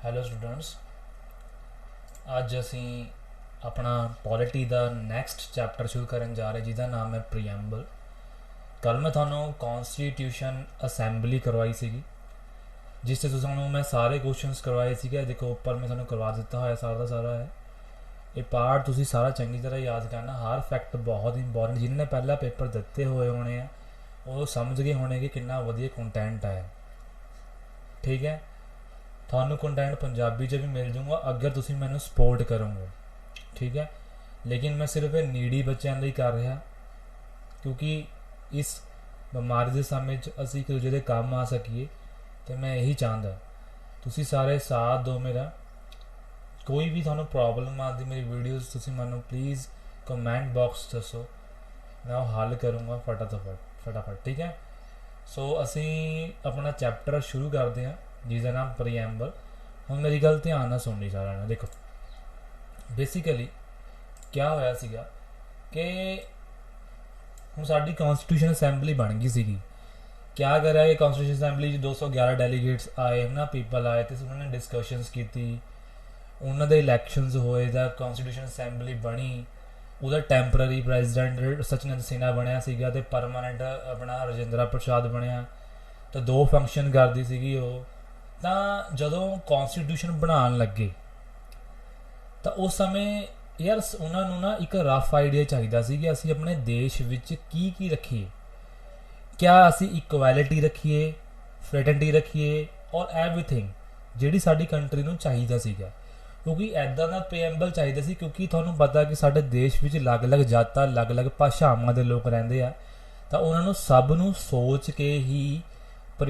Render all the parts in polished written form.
Hello students, ਅੱਜ ਅਸੀਂ ਆਪਣਾ ਪੋਲਿਟੀ ਦਾ ਨੈਕਸਟ ਚੈਪਟਰ ਸ਼ੁਰੂ ਕਰਨ ਜਾ ਰਹੇ ਜਿਹਦਾ ਨਾਮ ਹੈ ਪ੍ਰੀਐਂਬਲ। ਕੱਲ੍ਹ ਮੈਂ ਤੁਹਾਨੂੰ ਕੌਨਸਟੀਟਿਊਸ਼ਨ ਅਸੈਂਬਲੀ ਕਰਵਾਈ ਸੀਗੀ, ਜਿਸ 'ਤੇ ਤੁਹਾਨੂੰ ਮੈਂ ਸਾਰੇ ਕੁਐਸਚਨਸ ਕਰਵਾਏ ਸੀਗੇ। ਦੇਖੋ ਉੱਪਰ ਮੈਂ ਤੁਹਾਨੂੰ ਕਰਵਾ ਦਿੱਤਾ ਹੋਇਆ ਸਾਰਾ ਦਾ ਸਾਰਾ ਹੈ। ਇਹ ਪਾਰਟ ਤੁਸੀਂ ਸਾਰਾ ਚੰਗੀ ਤਰ੍ਹਾਂ ਯਾਦ ਕਰਨਾ। ਹਰ ਫੈਕਟ ਬਹੁਤ ਇੰਪੋਰਟੈਂਟ, ਜਿਨ੍ਹਾਂ ਨੇ ਪਹਿਲਾਂ ਪੇਪਰ ਦਿੱਤੇ ਹੋਏ ਹੋਣੇ ਆ ਉਹ ਸਮਝ ਗਏ ਹੋਣੇ ਕਿ ਕਿੰਨਾ ਵਧੀਆ ਕੰਟੈਂਟ ਹੈ। ਠੀਕ ਹੈ, ਤੁਹਾਨੂੰ ਕੰਟੈਂਟ ਪੰਜਾਬੀ 'ਚ ਵੀ ਮਿਲ ਜੂਗਾ ਅਗਰ ਤੁਸੀਂ ਮੈਨੂੰ ਸਪੋਰਟ ਕਰੋਗੇ। ਠੀਕ ਹੈ, ਲੇਕਿਨ ਮੈਂ ਸਿਰਫ ਇਹ ਨੀਡੀ ਬੱਚਿਆਂ ਲਈ ਕਰ ਰਿਹਾ, ਕਿਉਂਕਿ ਇਸ ਬਿਮਾਰੀ ਦੇ ਸਮੇਂ 'ਚ ਅਸੀਂ ਇੱਕ ਦੂਜੇ ਦੇ ਕੰਮ ਆ ਸਕੀਏ, ਅਤੇ ਮੈਂ ਇਹੀ ਚਾਹੁੰਦਾ ਤੁਸੀਂ ਸਾਰੇ ਸਾਥ ਦਿਓ ਮੇਰਾ। ਕੋਈ ਵੀ ਤੁਹਾਨੂੰ ਪ੍ਰੋਬਲਮ ਆਉਂਦੀ ਮੇਰੀ ਵੀਡੀਓਜ਼, ਤੁਸੀਂ ਮੈਨੂੰ ਪਲੀਜ਼ ਕਮੈਂਟ ਬਾਕਸ ਦੱਸੋ, ਮੈਂ ਉਹ ਹੱਲ ਕਰੂੰਗਾ ਫਟਾਫਟ। ਠੀਕ ਹੈ, ਸੋ ਅਸੀਂ ਆਪਣਾ ਚੈਪਟਰ ਸ਼ੁਰੂ ਕਰਦੇ ਹਾਂ ਜਿਸਦਾ ਨਾਮ ਪ੍ਰੀਐਂਬਲ। ਹੁਣ ਮੇਰੀ ਗੱਲ ਧਿਆਨ ਨਾਲ ਸੁਣਨੀ ਸਾਰਿਆਂ ਨੇ। ਦੇਖੋ ਬੇਸਿਕਲੀ ਕਿਆ ਹੋਇਆ ਸੀਗਾ ਕਿ ਹੁਣ ਸਾਡੀ ਕੌਨਸਟੀਟਿਊਸ਼ਨ ਅਸੈਂਬਲੀ ਬਣ ਗਈ ਸੀਗੀ। ਕਿਆ ਕਰਿਆ ਇਹ ਕੌਨਸਟੀਟਿਊਸ਼ਨ ਅਸੈਂਬਲੀ 'ਚ 211 ਡੈਲੀਗੇਟਸ ਆਏ ਨਾ, ਪੀਪਲ ਆਏ, ਅਤੇ ਉਹਨਾਂ ਨੇ ਡਿਸਕਸ਼ਨਸ ਕੀਤੀ, ਉਹਨਾਂ ਦੇ ਇਲੈਕਸ਼ਨਸ ਹੋਏ, ਦਾ ਕੌਨਸਟੀਟਿਊਸ਼ਨ ਅਸੈਂਬਲੀ ਬਣੀ। ਉਹਦਾ ਟੈਂਪਰਰੀ ਪ੍ਰੈਜ਼ੀਡੈਂਟ ਸਚਿਨ ਸਿਨਹਾ ਬਣਿਆ ਸੀਗਾ ਅਤੇ ਪਰਮਾਨੈਂਟ ਆਪਣਾ ਰਜਿੰਦਰਾ ਪ੍ਰਸਾਦ ਬਣਿਆ। ਤਾਂ 2 ਫੰਕਸ਼ਨ ਕਰਦੀ ਸੀਗੀ ਉਹ। ਤਾਂ ਜਦੋਂ ਕੌਨਸਟੀਟਿਊਸ਼ਨ ਬਣਾਉਣ ਲੱਗੇ ਤਾਂ ਉਸ ਸਮੇਂ ਯਾਰ ਉਹਨਾਂ ਨੂੰ ਨਾ ਇੱਕ ਰਫ ਆਈਡੀਆ ਚਾਹੀਦਾ ਸੀ ਕਿ ਅਸੀਂ ਆਪਣੇ ਦੇਸ਼ ਵਿੱਚ ਕੀ ਕੀ ਰੱਖੀਏ। ਕਿਆ ਅਸੀਂ ਇਕੁਐਲਿਟੀ ਰੱਖੀਏ, ਫ੍ਰੈਟਰਨਿਟੀ ਰੱਖੀਏ, ਔਰ ਐਵਰੀਥਿੰਗ ਜਿਹੜੀ ਸਾਡੀ ਕੰਟਰੀ ਨੂੰ ਚਾਹੀਦਾ ਸੀਗਾ। ਕਿਉਂਕਿ ਇੱਦਾਂ ਦਾ ਪ੍ਰੀਐਂਬਲ ਚਾਹੀਦਾ ਸੀ, ਕਿਉਂਕਿ ਤੁਹਾਨੂੰ ਪਤਾ ਕਿ ਸਾਡੇ ਦੇਸ਼ ਵਿੱਚ ਅਲੱਗ-ਅਲੱਗ ਜਾਤਾਂ, ਅਲੱਗ-ਅਲੱਗ ਭਾਸ਼ਾਵਾਂ ਦੇ ਲੋਕ ਰਹਿੰਦੇ ਆ, ਤਾਂ ਉਹਨਾਂ ਨੂੰ ਸਭ ਨੂੰ ਸੋਚ ਕੇ ਹੀ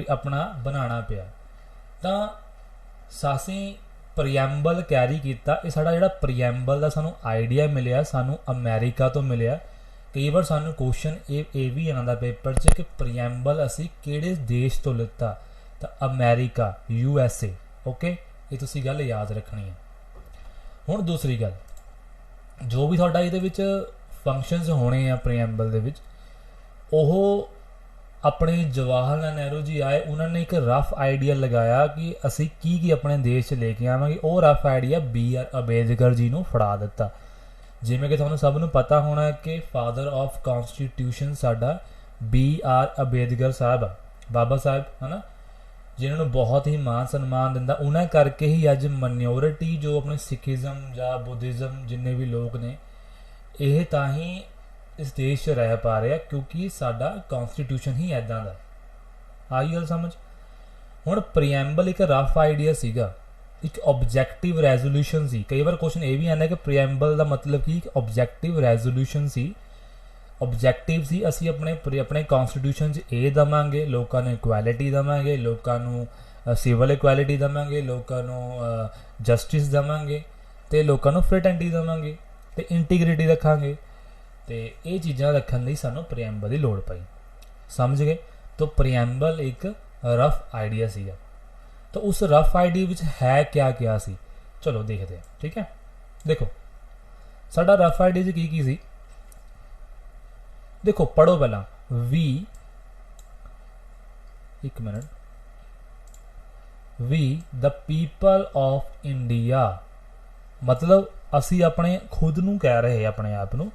ਆਪਣਾ ਬਣਾਉਣਾ ਪਿਆ। ਤਾਂ ਅਸੀਂ ਪ੍ਰੀਐਂਬਲ ਕੈਰੀ ਕੀਤਾ। ਇਹ ਸਾਡਾ ਜਿਹੜਾ ਪ੍ਰੀਐਂਬਲ ਦਾ ਸਾਨੂੰ ਆਈਡੀਆ ਮਿਲਿਆ, ਸਾਨੂੰ ਅਮਰੀਕਾ ਤੋਂ ਮਿਲਿਆ। ਕਈ ਵਾਰ ਸਾਨੂੰ ਕੁਐਸਚਨ ਇਹ ਵੀ ਆਉਂਦਾ ਪੇਪਰ 'ਚ ਕਿ ਪ੍ਰੀਐਂਬਲ ਅਸੀਂ ਕਿਹੜੇ ਦੇਸ਼ ਤੋਂ ਲਿੱਤਾ, ਤਾਂ ਅਮਰੀਕਾ, USA। ਓਕੇ, ਇਹ ਤੁਸੀਂ ਗੱਲ ਯਾਦ ਰੱਖਣੀ ਹੈ। ਹੁਣ ਦੂਸਰੀ ਗੱਲ, ਜੋ ਵੀ ਤੁਹਾਡਾ ਇਹਦੇ ਵਿੱਚ ਫੰਕਸ਼ਨਸ ਹੋਣੇ ਆ ਪ੍ਰੀਐਂਬਲ ਦੇ ਵਿੱਚ, ਉਹ ਆਪਣੇ ਜਵਾਹਰ ਲਾਲ ਨਹਿਰੂ ਜੀ ਆਏ, ਉਹਨਾਂ ਨੇ ਇੱਕ ਰਫ ਆਈਡੀਆ ਲਗਾਇਆ ਕਿ ਅਸੀਂ ਕੀ ਕੀ ਆਪਣੇ ਦੇਸ਼ 'ਚ ਲੈ ਕੇ ਆਵਾਂਗੇ। ਉਹ rough idea BR Ambedkar ji ਨੂੰ ਫੜਾ ਦਿੱਤਾ। ਜਿਵੇਂ ਕਿ ਤੁਹਾਨੂੰ ਸਭ ਨੂੰ ਪਤਾ ਹੋਣਾ ਕਿ ਫਾਦਰ ਆਫ ਕੌਨਸਟੀਟਿਊਸ਼ਨ ਸਾਡਾ BR ਅੰਬੇਦਕਰ ਸਾਹਿਬ ਆ, ਬਾਬਾ ਸਾਹਿਬ ਹੈ ਨਾ, ਜਿਨ੍ਹਾਂ ਨੂੰ ਬਹੁਤ ਹੀ ਮਾਨ ਸਨਮਾਨ ਦਿੰਦਾ। ਉਹਨਾਂ ਕਰਕੇ ਹੀ ਅੱਜ ਮਾਈਨੋਰਿਟੀ ਜੋ ਆਪਣੇ ਸਿੱਖੀਜ਼ਮ ਜਾਂ ਬੁੱਧਿਜ਼ਮ ਜਿੰਨੇ ਵੀ ਲੋਕ ਨੇ, ਇਹ ਤਾਂ ਹੀ ਇਸ ਦੇਸ਼ 'ਚ ਰਹਿ ਪਾ ਰਿਹਾ, ਕਿਉਂਕਿ ਸਾਡਾ ਕੌਨਸਟੀਟਿਊਸ਼ਨ ਹੀ ਇੱਦਾਂ ਦਾ। ਆਈ ਗੱਲ ਸਮਝ। ਹੁਣ ਪ੍ਰੀਐਂਬਲ ਇੱਕ ਰਫ ਆਈਡੀਆ ਸੀਗਾ, ਇੱਕ ਆਬਜੈਕਟਿਵ ਰੈਜ਼ੋਲੂਸ਼ਨ ਸੀ। ਕਈ ਵਾਰ ਕੁਐਸਚਨ ਇਹ ਵੀ ਆਉਂਦਾ ਕਿ ਪ੍ਰੀਐਂਬਲ ਦਾ ਮਤਲਬ ਕੀ? ਆਬਜੈਕਟਿਵ ਰੈਜ਼ੋਲੂਸ਼ਨ ਸੀ। ਆਬਜੈਕਟਿਵ ਸੀ ਅਸੀਂ ਆਪਣੇ ਕੌਨਸਟੀਟਿਊਸ਼ਨ 'ਚ ਇਹ ਦੇਵਾਂਗੇ, ਲੋਕਾਂ ਨੂੰ ਇਕੁਐਲਿਟੀ ਦੇਵਾਂਗੇ, ਲੋਕਾਂ ਨੂੰ ਸਿਵਲ ਇਕੁਐਲਿਟੀ ਦੇਵਾਂਗੇ, ਲੋਕਾਂ ਨੂੰ ਜਸਟਿਸ ਦੇਵਾਂਗੇ, ਅਤੇ ਲੋਕਾਂ ਨੂੰ ਫ੍ਰੈਟਰਨਿਟੀ ਦੇਵਾਂਗੇ, ਅਤੇ ਇੰਟੀਗ੍ਰਿਟੀ ਰੱਖਾਂਗੇ। ਅਤੇ ਇਹ ਚੀਜ਼ਾਂ ਰੱਖਣ ਲਈ ਸਾਨੂੰ ਪ੍ਰੀਐਂਬਲ ਦੀ ਲੋੜ ਪਈ। ਸਮਝ ਗਏ? ਤਾਂ ਪ੍ਰੀਐਂਬਲ ਇੱਕ ਰਫ ਆਈਡੀਆ ਸੀਗਾ। ਤਾਂ ਉਸ ਰਫ ਆਈਡੀਆ ਵਿੱਚ ਹੈ ਕਿਆ ਸੀ, ਚਲੋ ਦੇਖਦੇ ਹਾਂ। ਠੀਕ ਹੈ, ਦੇਖੋ ਸਾਡਾ ਰਫ ਆਈਡੀਆ 'ਚ ਕੀ ਸੀ। ਦੇਖੋ ਪੜ੍ਹੋ ਪਹਿਲਾਂ। ਵੀ ਦ ਪੀਪਲ ਆਫ ਇੰਡੀਆ, ਮਤਲਬ ਅਸੀਂ ਆਪਣੇ ਖੁਦ ਨੂੰ ਕਹਿ ਰਹੇ ਆਪਣੇ ਆਪ ਨੂੰ।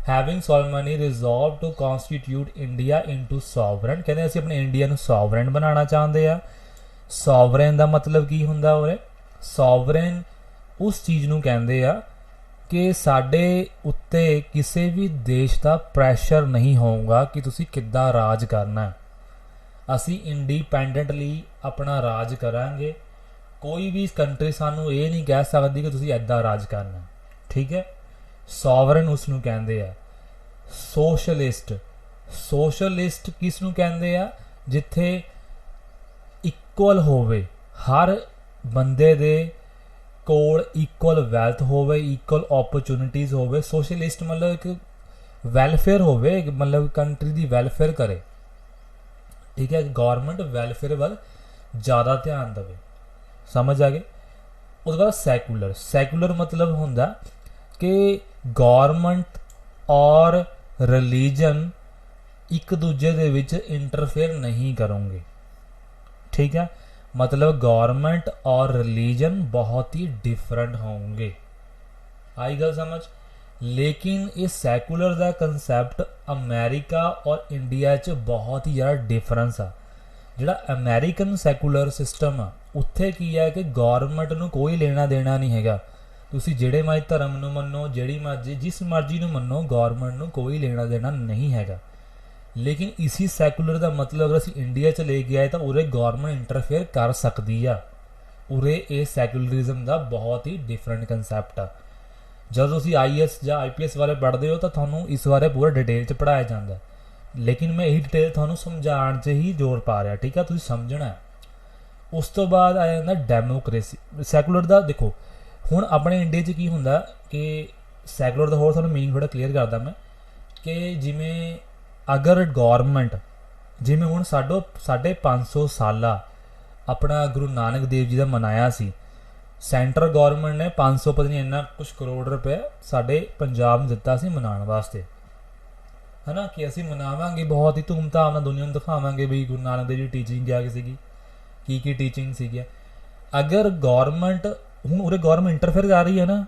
Having solemnly resolved to constitute India into sovereign, ਕਹਿੰਦੇ ਅਸੀਂ ਆਪਣੇ ਇੰਡੀਆ ਨੂੰ ਸੋਵਰਨ ਬਣਾਉਣਾ ਚਾਹੁੰਦੇ ਆ। ਸੋਵਰਨ ਦਾ ਮਤਲਬ ਕੀ ਹੁੰਦਾ ਉਰੇ? ਸੋਵਰਨ ਉਸ ਚੀਜ਼ ਨੂੰ ਕਹਿੰਦੇ ਆ ਕਿ ਸਾਡੇ ਉੱਤੇ ਕਿਸੇ ਵੀ ਦੇਸ਼ ਦਾ ਪ੍ਰੈਸ਼ਰ ਨਹੀਂ ਹੋਊਗਾ ਕਿ ਤੁਸੀਂ ਕਿੱਦਾਂ ਰਾਜ ਕਰਨਾ। ਅਸੀਂ ਇੰਡੀਪੈਂਡੈਂਟਲੀ ਆਪਣਾ ਰਾਜ ਕਰਾਂਗੇ। ਕੋਈ ਵੀ ਕੰਟਰੀ ਸਾਨੂੰ ਇਹ ਨਹੀਂ ਕਹਿ ਸਕਦੀ ਕਿ ਤੁਸੀਂ ਇੱਦਾਂ ਰਾਜ ਕਰਨਾ। ਠੀਕ ਹੈ, ਸੋਵਰਨ ਉਸ ਨੂੰ ਕਹਿੰਦੇ ਆ। ਸੋਸ਼ਲਿਸਟ ਕਿਸ ਨੂੰ ਕਹਿੰਦੇ ਆ? ਜਿੱਥੇ ਇਕੁਅਲ ਹੋਵੇ, ਹਰ ਬੰਦੇ ਦੇ ਕੋਲ ਇਕੁਅਲ ਵੈਲਥ ਹੋਵੇ, ਇਕੁਅਲ ਓਪਰਚੁਨਿਟੀਜ਼ ਹੋਵੇ। ਸੋਸ਼ਲਿਸਟ ਮਤਲਬ ਇੱਕ ਵੈਲਫੇਅਰ ਹੋਵੇ, ਮਤਲਬ ਕੰਟਰੀ ਦੀ ਵੈਲਫੇਅਰ ਕਰੇ। ਠੀਕ ਹੈ, ਗੌਰਮੈਂਟ ਵੈਲਫੇਅਰ ਵੱਲ ਜ਼ਿਆਦਾ ਧਿਆਨ ਦੇਵੇ। ਸਮਝ ਆ ਗਏ? ਉਹਦੇ ਬਾਅਦ ਸੈਕੂਲਰ ਮਤਲਬ ਹੁੰਦਾ ਕਿ ਗੌਰਮੈਂਟ ਔਰ ਰਿਲੀਜਨ ਇੱਕ ਦੂਜੇ ਦੇ ਵਿੱਚ ਇੰਟਰਫੇਅਰ ਨਹੀਂ ਕਰੋਗੇ। ਠੀਕ ਹੈ, मतलब गवर्नमेंट और रिलीजन बहुत ही डिफरेंट होंगे। आई गल समझ। लेकिन इस सैकुलर का कंसैप्ट अमेरिका और इंडिया च बहुत ही ज़्यादा डिफरेंस आ। ਜਿਹੜਾ ਅਮਰੀਕਨ ਸੈਕੂਲਰ ਸਿਸਟਮ ਆ ਉੱਥੇ ਕੀ ਹੈ ਕਿ ਗੌਰਮੈਂਟ ਨੂੰ ਕੋਈ ਲੈਣਾ ਦੇਣਾ ਨਹੀਂ ਹੈਗਾ। ਤੁਸੀਂ ਜਿਹੜੇ ਮਰਜ਼ੀ ਧਰਮ ਨੂੰ ਮੰਨੋ, ਜਿਹੜੀ ਮਰਜ਼ੀ ਜਿਸ ਮਰਜ਼ੀ ਨੂੰ ਮੰਨੋ, ਗੌਰਮੈਂਟ ਨੂੰ ਕੋਈ ਲੈਣਾ ਦੇਣਾ ਨਹੀਂ ਹੈਗਾ। ਲੇਕਿਨ ਇਸੀ ਸੈਕੂਲਰ ਦਾ ਮਤਲਬ ਅਗਰ ਅਸੀਂ ਇੰਡੀਆ 'ਚ ਲੈ ਕੇ ਆਏ ਤਾਂ ਉਰੇ ਗੌਰਮੈਂਟ ਇੰਟਰਫੇਅਰ ਕਰ ਸਕਦੀ ਆ। ਉਰੇ ਇਹ ਸੈਕੂਲਰਿਜ਼ਮ ਦਾ ਬਹੁਤ ਹੀ ਡਿਫਰੈਂਟ ਕੰਸੈਪਟ ਆ। ਜਦੋਂ ਤੁਸੀਂ IAS ਜਾਂ IPS ਬਾਰੇ ਪੜ੍ਹਦੇ ਹੋ ਤਾਂ ਤੁਹਾਨੂੰ ਇਸ ਬਾਰੇ ਪੂਰਾ ਡਿਟੇਲ 'ਚ ਪੜ੍ਹਾਇਆ ਜਾਂਦਾ। ਲੇਕਿਨ ਮੈਂ ਇਹੀ ਡਿਟੇਲ ਤੁਹਾਨੂੰ ਸਮਝਾਉਣ 'ਚ ਹੀ ਜ਼ੋਰ ਪਾ ਰਿਹਾ, ਠੀਕ ਆ, ਤੁਸੀਂ ਸਮਝਣਾ। ਉਸ ਤੋਂ ਬਾਅਦ ਆ ਜਾਂਦਾ ਡੈਮੋਕ੍ਰੇਸੀ। ਸੈਕੂਲਰ ਦਾ ਦੇਖੋ ਹੁਣ ਆਪਣੇ ਇੰਡੀਆ 'ਚ ਕੀ ਹੁੰਦਾ ਕਿ ਸੈਕੂਲਰ ਦਾ ਹੋਰ ਤੁਹਾਨੂੰ ਮੀਨਿੰਗ ਥੋੜ੍ਹਾ ਕਲੀਅਰ ਕਰਦਾ ਮੈਂ ਕਿ ਜਿਵੇਂ ਅਗਰ ਗੌਰਮੈਂਟ ਜਿਵੇਂ ਹੁਣ 550 ਸਾਲਾ ਆਪਣਾ ਗੁਰੂ ਨਾਨਕ ਦੇਵ ਜੀ ਦਾ ਮਨਾਇਆ ਸੀ, ਸੈਂਟਰ ਗੌਰਮੈਂਟ ਨੇ 500 ਪਤਾ ਨਹੀਂ ਇੰਨਾ ਕੁਛ ਕਰੋੜ ਰੁਪਏ ਸਾਡੇ ਪੰਜਾਬ ਨੂੰ ਦਿੱਤਾ ਸੀ ਮਨਾਉਣ ਵਾਸਤੇ, ਹੈ ਨਾ, ਕਿ ਅਸੀਂ ਮਨਾਵਾਂਗੇ ਬਹੁਤ ਹੀ ਧੂਮਧਾਮ ਨਾਲ, ਦੁਨੀਆ ਨੂੰ ਦਿਖਾਵਾਂਗੇ ਵੀ ਗੁਰੂ ਨਾਨਕ ਦੇਵ ਜੀ ਦੀ ਟੀਚਿੰਗ ਕਿਆ ਸੀਗੀ, ਕੀ ਟੀਚਿੰਗ ਸੀਗੀ। ਅਗਰ ਗੌਰਮੈਂਟ ਹੁਣ ਉਰੇ ਗੌਰਮੈਂਟ ਇੰਟਰਫੇਅਰ ਕਰ ਰਹੀ ਹੈ ਨਾ,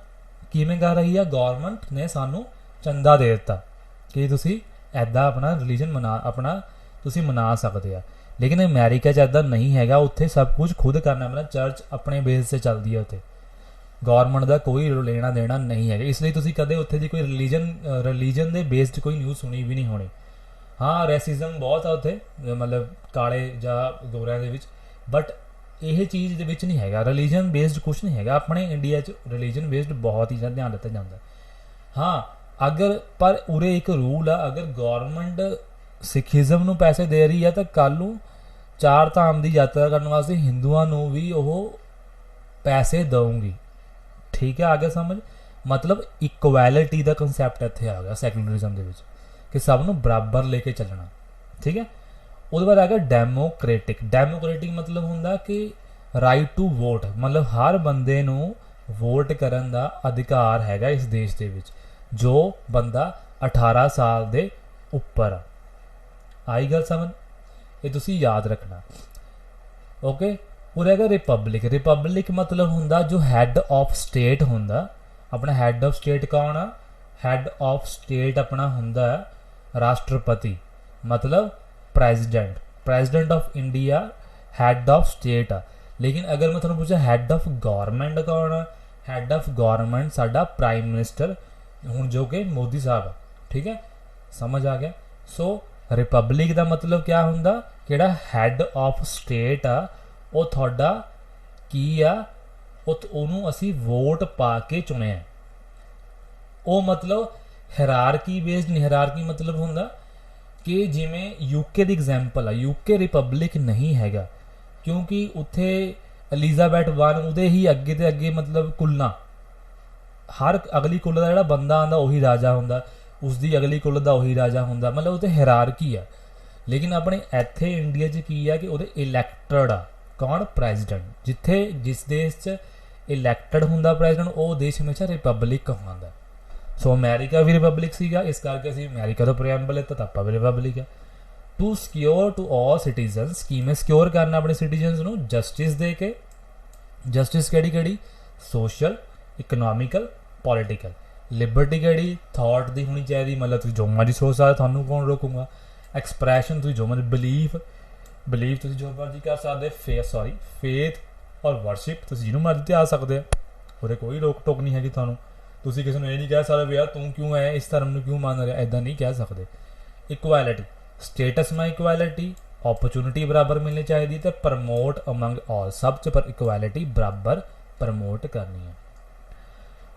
ਕਿਵੇਂ ਕਰ ਰਹੀ ਆ, ਗੌਰਮੈਂਟ ਨੇ ਸਾਨੂੰ ਚੰਦਾ ਦੇ ਦਿੱਤਾ ਕਿ ਤੁਸੀਂ ਇੱਦਾਂ ਆਪਣਾ ਰਿਲੀਜਨ ਆਪਣਾ ਤੁਸੀਂ ਮਨਾ ਸਕਦੇ ਆ। ਲੇਕਿਨ ਅਮਰੀਕਾ 'ਚ ਇੱਦਾਂ ਨਹੀਂ ਹੈਗਾ, ਉੱਥੇ ਸਭ ਕੁਝ ਖੁਦ ਕਰਨਾ ਪੈਂਦਾ। ਚਰਚ ਆਪਣੇ ਬੇਸ 'ਤੇ ਚੱਲਦੀ ਹੈ, ਉੱਥੇ ਗੌਰਮੈਂਟ ਦਾ ਕੋਈ ਲੈਣਾ ਦੇਣਾ ਨਹੀਂ ਹੈਗਾ। ਇਸ ਲਈ ਤੁਸੀਂ ਕਦੇ ਉੱਥੇ ਦੀ ਕੋਈ ਰਿਲੀਜਨ ਦੇ ਬੇਸਡ ਕੋਈ ਨਿਊਜ਼ ਸੁਣੀ ਵੀ ਨਹੀਂ ਹੋਣੀ। ਹਾਂ, ਰੈਸਿਜ਼ਮ ਬਹੁਤ ਆ ਉੱਥੇ, ਮਤਲਬ ਕਾਲੇ ਜਾਂ ਗੋਰਿਆਂ ਦੇ ਵਿੱਚ, ਬਟ ਇਹ ਚੀਜ਼ ਦੇ ਵਿੱਚ ਨਹੀਂ ਹੈਗਾ। ਰਿਲੀਜਨ ਬੇਸਡ ਕੁਛ ਨਹੀਂ ਹੈਗਾ। ਆਪਣੇ ਇੰਡੀਆ 'ਚ ਰਿਲੀਜਨ ਬੇਸਡ ਬਹੁਤ ਹੀ ਜ਼ਿਆਦਾ ਧਿਆਨ ਦਿੱਤਾ ਜਾਂਦਾ। ਹਾਂ, ਅਗਰ ਪਰ ਉਰੇ ਇੱਕ ਰੂਲ ਆ, ਅਗਰ ਗੌਰਮੈਂਟ ਸਿੱਖੀਜ਼ਮ ਨੂੰ ਪੈਸੇ ਦੇ ਰਹੀ ਹੈ ਤਾਂ ਕੱਲ੍ਹ ਨੂੰ 4 ਧਾਮ ਦੀ ਯਾਤਰਾ ਕਰਨ ਵਾਸਤੇ ਹਿੰਦੂਆਂ ਨੂੰ ਵੀ ਉਹ ਪੈਸੇ ਦਊਂਗੀ। ਠੀਕ ਹੈ, ਆ ਗਿਆ ਸਮਝ। ਮਤਲਬ ਇਕੁਐਲਿਟੀ ਦਾ ਕੰਸੈਪਟ ਇੱਥੇ ਆ ਗਿਆ ਸੈਕੂਲਰਿਜ਼ਮ ਦੇ ਵਿੱਚ ਕਿ ਸਭ ਨੂੰ ਬਰਾਬਰ ਲੈ ਕੇ ਚੱਲਣਾ। ਠੀਕ ਹੈ। ਉਹਦੇ ਬਾਅਦ ਆ ਗਿਆ ਡੈਮੋਕ੍ਰੇਟਿਕ ਮਤਲਬ ਹੁੰਦਾ ਕਿ ਰਾਈਟ ਟੂ ਵੋਟ, ਮਤਲਬ ਹਰ ਬੰਦੇ ਨੂੰ ਵੋਟ ਕਰਨ ਦਾ ਅਧਿਕਾਰ ਹੈਗਾ ਇਸ ਦੇਸ਼ ਦੇ ਵਿੱਚ, ਜੋ ਬੰਦਾ 18 ਸਾਲ ਦੇ ਉੱਪਰ ਆ। ਆਈ ਗੱਲ ਸਮਝ, ਇਹ ਤੁਸੀਂ ਯਾਦ ਰੱਖਣਾ। ਓਕੇ। ਉਹ ਹੈਗਾ ਰਿਪਬਲਿਕ ਮਤਲਬ ਹੁੰਦਾ ਜੋ ਹੈਡ ਆਫ ਸਟੇਟ ਹੁੰਦਾ। ਆਪਣਾ ਹੈਡ ਆਫ ਸਟੇਟ ਕੌਣ ਆ? ਹੈਡ ਆਫ ਸਟੇਟ ਆਪਣਾ ਹੁੰਦਾ ਰਾਸ਼ਟਰਪਤੀ, ਮਤਲਬ president of India head of state ਆ। ਲੇਕਿਨ ਅਗਰ ਮੈਂ ਤੁਹਾਨੂੰ ਪੁੱਛਾਂ ਹੈਡ ਆਫ ਗੌਰਮੈਂਟ ਕੌਣ ਆ? ਹੈਡ ਆਫ ਗੌਰਮੈਂਟ ਸਾਡਾ ਪ੍ਰਾਈਮ ਮਿਨਿਸਟਰ, ਹੁਣ ਜੋ ਕਿ ਮੋਦੀ ਸਾਹਿਬ ਆ। ਠੀਕ ਹੈ, ਸਮਝ ਆ ਗਿਆ। ਸੋ ਰਿਪਬਲਿਕ ਦਾ ਮਤਲਬ ਕਿਆ ਹੁੰਦਾ? ਕਿਹੜਾ ਹੈਡ ਆਫ ਸਟੇਟ ਆ ਉਹ ਤੁਹਾਡਾ ਕੀ ਆ, ਉਹਨੂੰ ਅਸੀਂ ਵੋਟ ਪਾ ਕੇ ਚੁਣਿਆ। ਉਹ ਮਤਲਬ ਹਾਇਰਾਰਕੀ ਬੇਸਡ ਨਹੀਂ। ਹਾਇਰਾਰਕੀ ਮਤਲਬ ਹੁੰਦਾ ਕਿ ਜਿਵੇਂ UK ਦੀ ਐਗਜ਼ਾਮਪਲ ਆ, UK ਰਿਪਬਲਿਕ ਨਹੀਂ ਹੈਗਾ ਕਿਉਂਕਿ ਉੱਥੇ ਐਲਿਜ਼ਾਬੈਥ 1 ਉਹਦੇ ਹੀ ਅੱਗੇ ਤੇ ਅੱਗੇ ਮਤਲਬ ਕੁੱਲਾਂ, ਹਰ ਅਗਲੀ ਕੁੱਲ ਦਾ ਜਿਹੜਾ ਬੰਦਾ ਆਉਂਦਾ ਉਹੀ ਰਾਜਾ ਹੁੰਦਾ, ਉਸਦੀ ਅਗਲੀ ਕੁੱਲ ਦਾ ਉਹੀ ਰਾਜਾ ਹੁੰਦਾ, ਮਤਲਬ ਉੱਥੇ ਹਾਇਰਾਰਕੀ ਆ। ਲੇਕਿਨ ਆਪਣੇ ਇੱਥੇ ਇੰਡੀਆ 'ਚ ਕੀ ਆ ਕਿ ਉਹਦੇ ਇਲੈਕਟਡ ਆ ਕੌਣ? ਪ੍ਰੈਜ਼ੀਡੈਂਟ। ਜਿਸ ਦੇਸ਼ 'ਚ ਇਲੈਕਟਡ ਹੁੰਦਾ ਪ੍ਰੈਜ਼ੀਡੈਂਟ, ਉਹ ਦੇਸ਼ ਹਮੇਸ਼ਾ ਰਿਪਬਲਿਕ ਕਹਾਉਂਦਾ। ਸੋ ਅਮਰੀਕਾ ਵੀ ਰਿਪਬਲਿਕ ਸੀਗਾ, ਇਸ ਕਰਕੇ ਅਸੀਂ ਅਮਰੀਕਾ ਤੋਂ ਪ੍ਰੀਐਮਬਲ ਲਿੱਤਾ ਤਾਂ ਆਪਾਂ ਵੀ ਰਿਪਬਲਿਕ ਆ। To secure to all citizens, ਕਿਵੇਂ ਸਿਕਿਉਰ ਕਰਨਾ ਆਪਣੇ ਸਿਟੀਜ਼ਨਸ ਨੂੰ? ਜਸਟਿਸ ਦੇ ਕੇ। ਜਸਟਿਸ ਕਿਹੜੀ? Social, economical, political. ਲਿਬਰਟੀ ਕਿਹੜੀ? ਥਾਟ ਦੀ ਹੋਣੀ ਚਾਹੀਦੀ, ਮਤਲਬ ਤੁਸੀਂ ਜੋ ਮਰਜ਼ੀ ਸੋਚ ਸਕਦੇ, ਤੁਹਾਨੂੰ ਕੌਣ ਰੋਕੂਗਾ। ਐਕਸਪ੍ਰੈਸ਼ਨ, ਤੁਸੀਂ ਜੋ ਮਰਜ਼ੀ, ਬਲੀਫ ਤੁਸੀਂ ਜੋ ਮਰਜ਼ੀ ਕਰ ਸਕਦੇ। ਫੇਥ ਔਰ ਵਰਸ਼ਿਪ, ਤੁਸੀਂ ਜਿਹਨੂੰ ਮਰਜ਼ੀ ਤੇ ਆ ਸਕਦੇ ਆ, ਉਹਦੇ ਕੋਈ ਰੋਕ ਟੋਕ ਨਹੀਂ ਹੈਗੀ ਤੁਹਾਨੂੰ। ਤੁਸੀਂ ਕਿਸੇ ਨੂੰ ਇਹ ਨਹੀਂ ਕਹਿ ਸਕਦੇ ਵੀ ਯਾਰ ਤੂੰ ਕਿਉਂ ਹੈ ਇਸ ਧਰਮ ਨੂੰ ਕਿਉਂ ਮੰਨ ਰਿਹਾ, ਇੱਦਾਂ ਨਹੀਂ ਕਹਿ ਸਕਦੇ। ਇਕੁਐਲਿਟੀ, ਸਟੇਟਸ ਮੈਂ ਇਕੁਐਲਿਟੀ, ਓਪਰਚੁਨਿਟੀ ਬਰਾਬਰ ਮਿਲਣੀ ਚਾਹੀਦੀ ਤੇ ਪ੍ਰਮੋਟ ਅਮੰਗ ਆਲ, ਸਭ 'ਚ ਪਰ ਇਕੁਐਲਿਟੀ ਬਰਾਬਰ ਪ੍ਰਮੋਟ ਕਰਨੀ ਹੈ।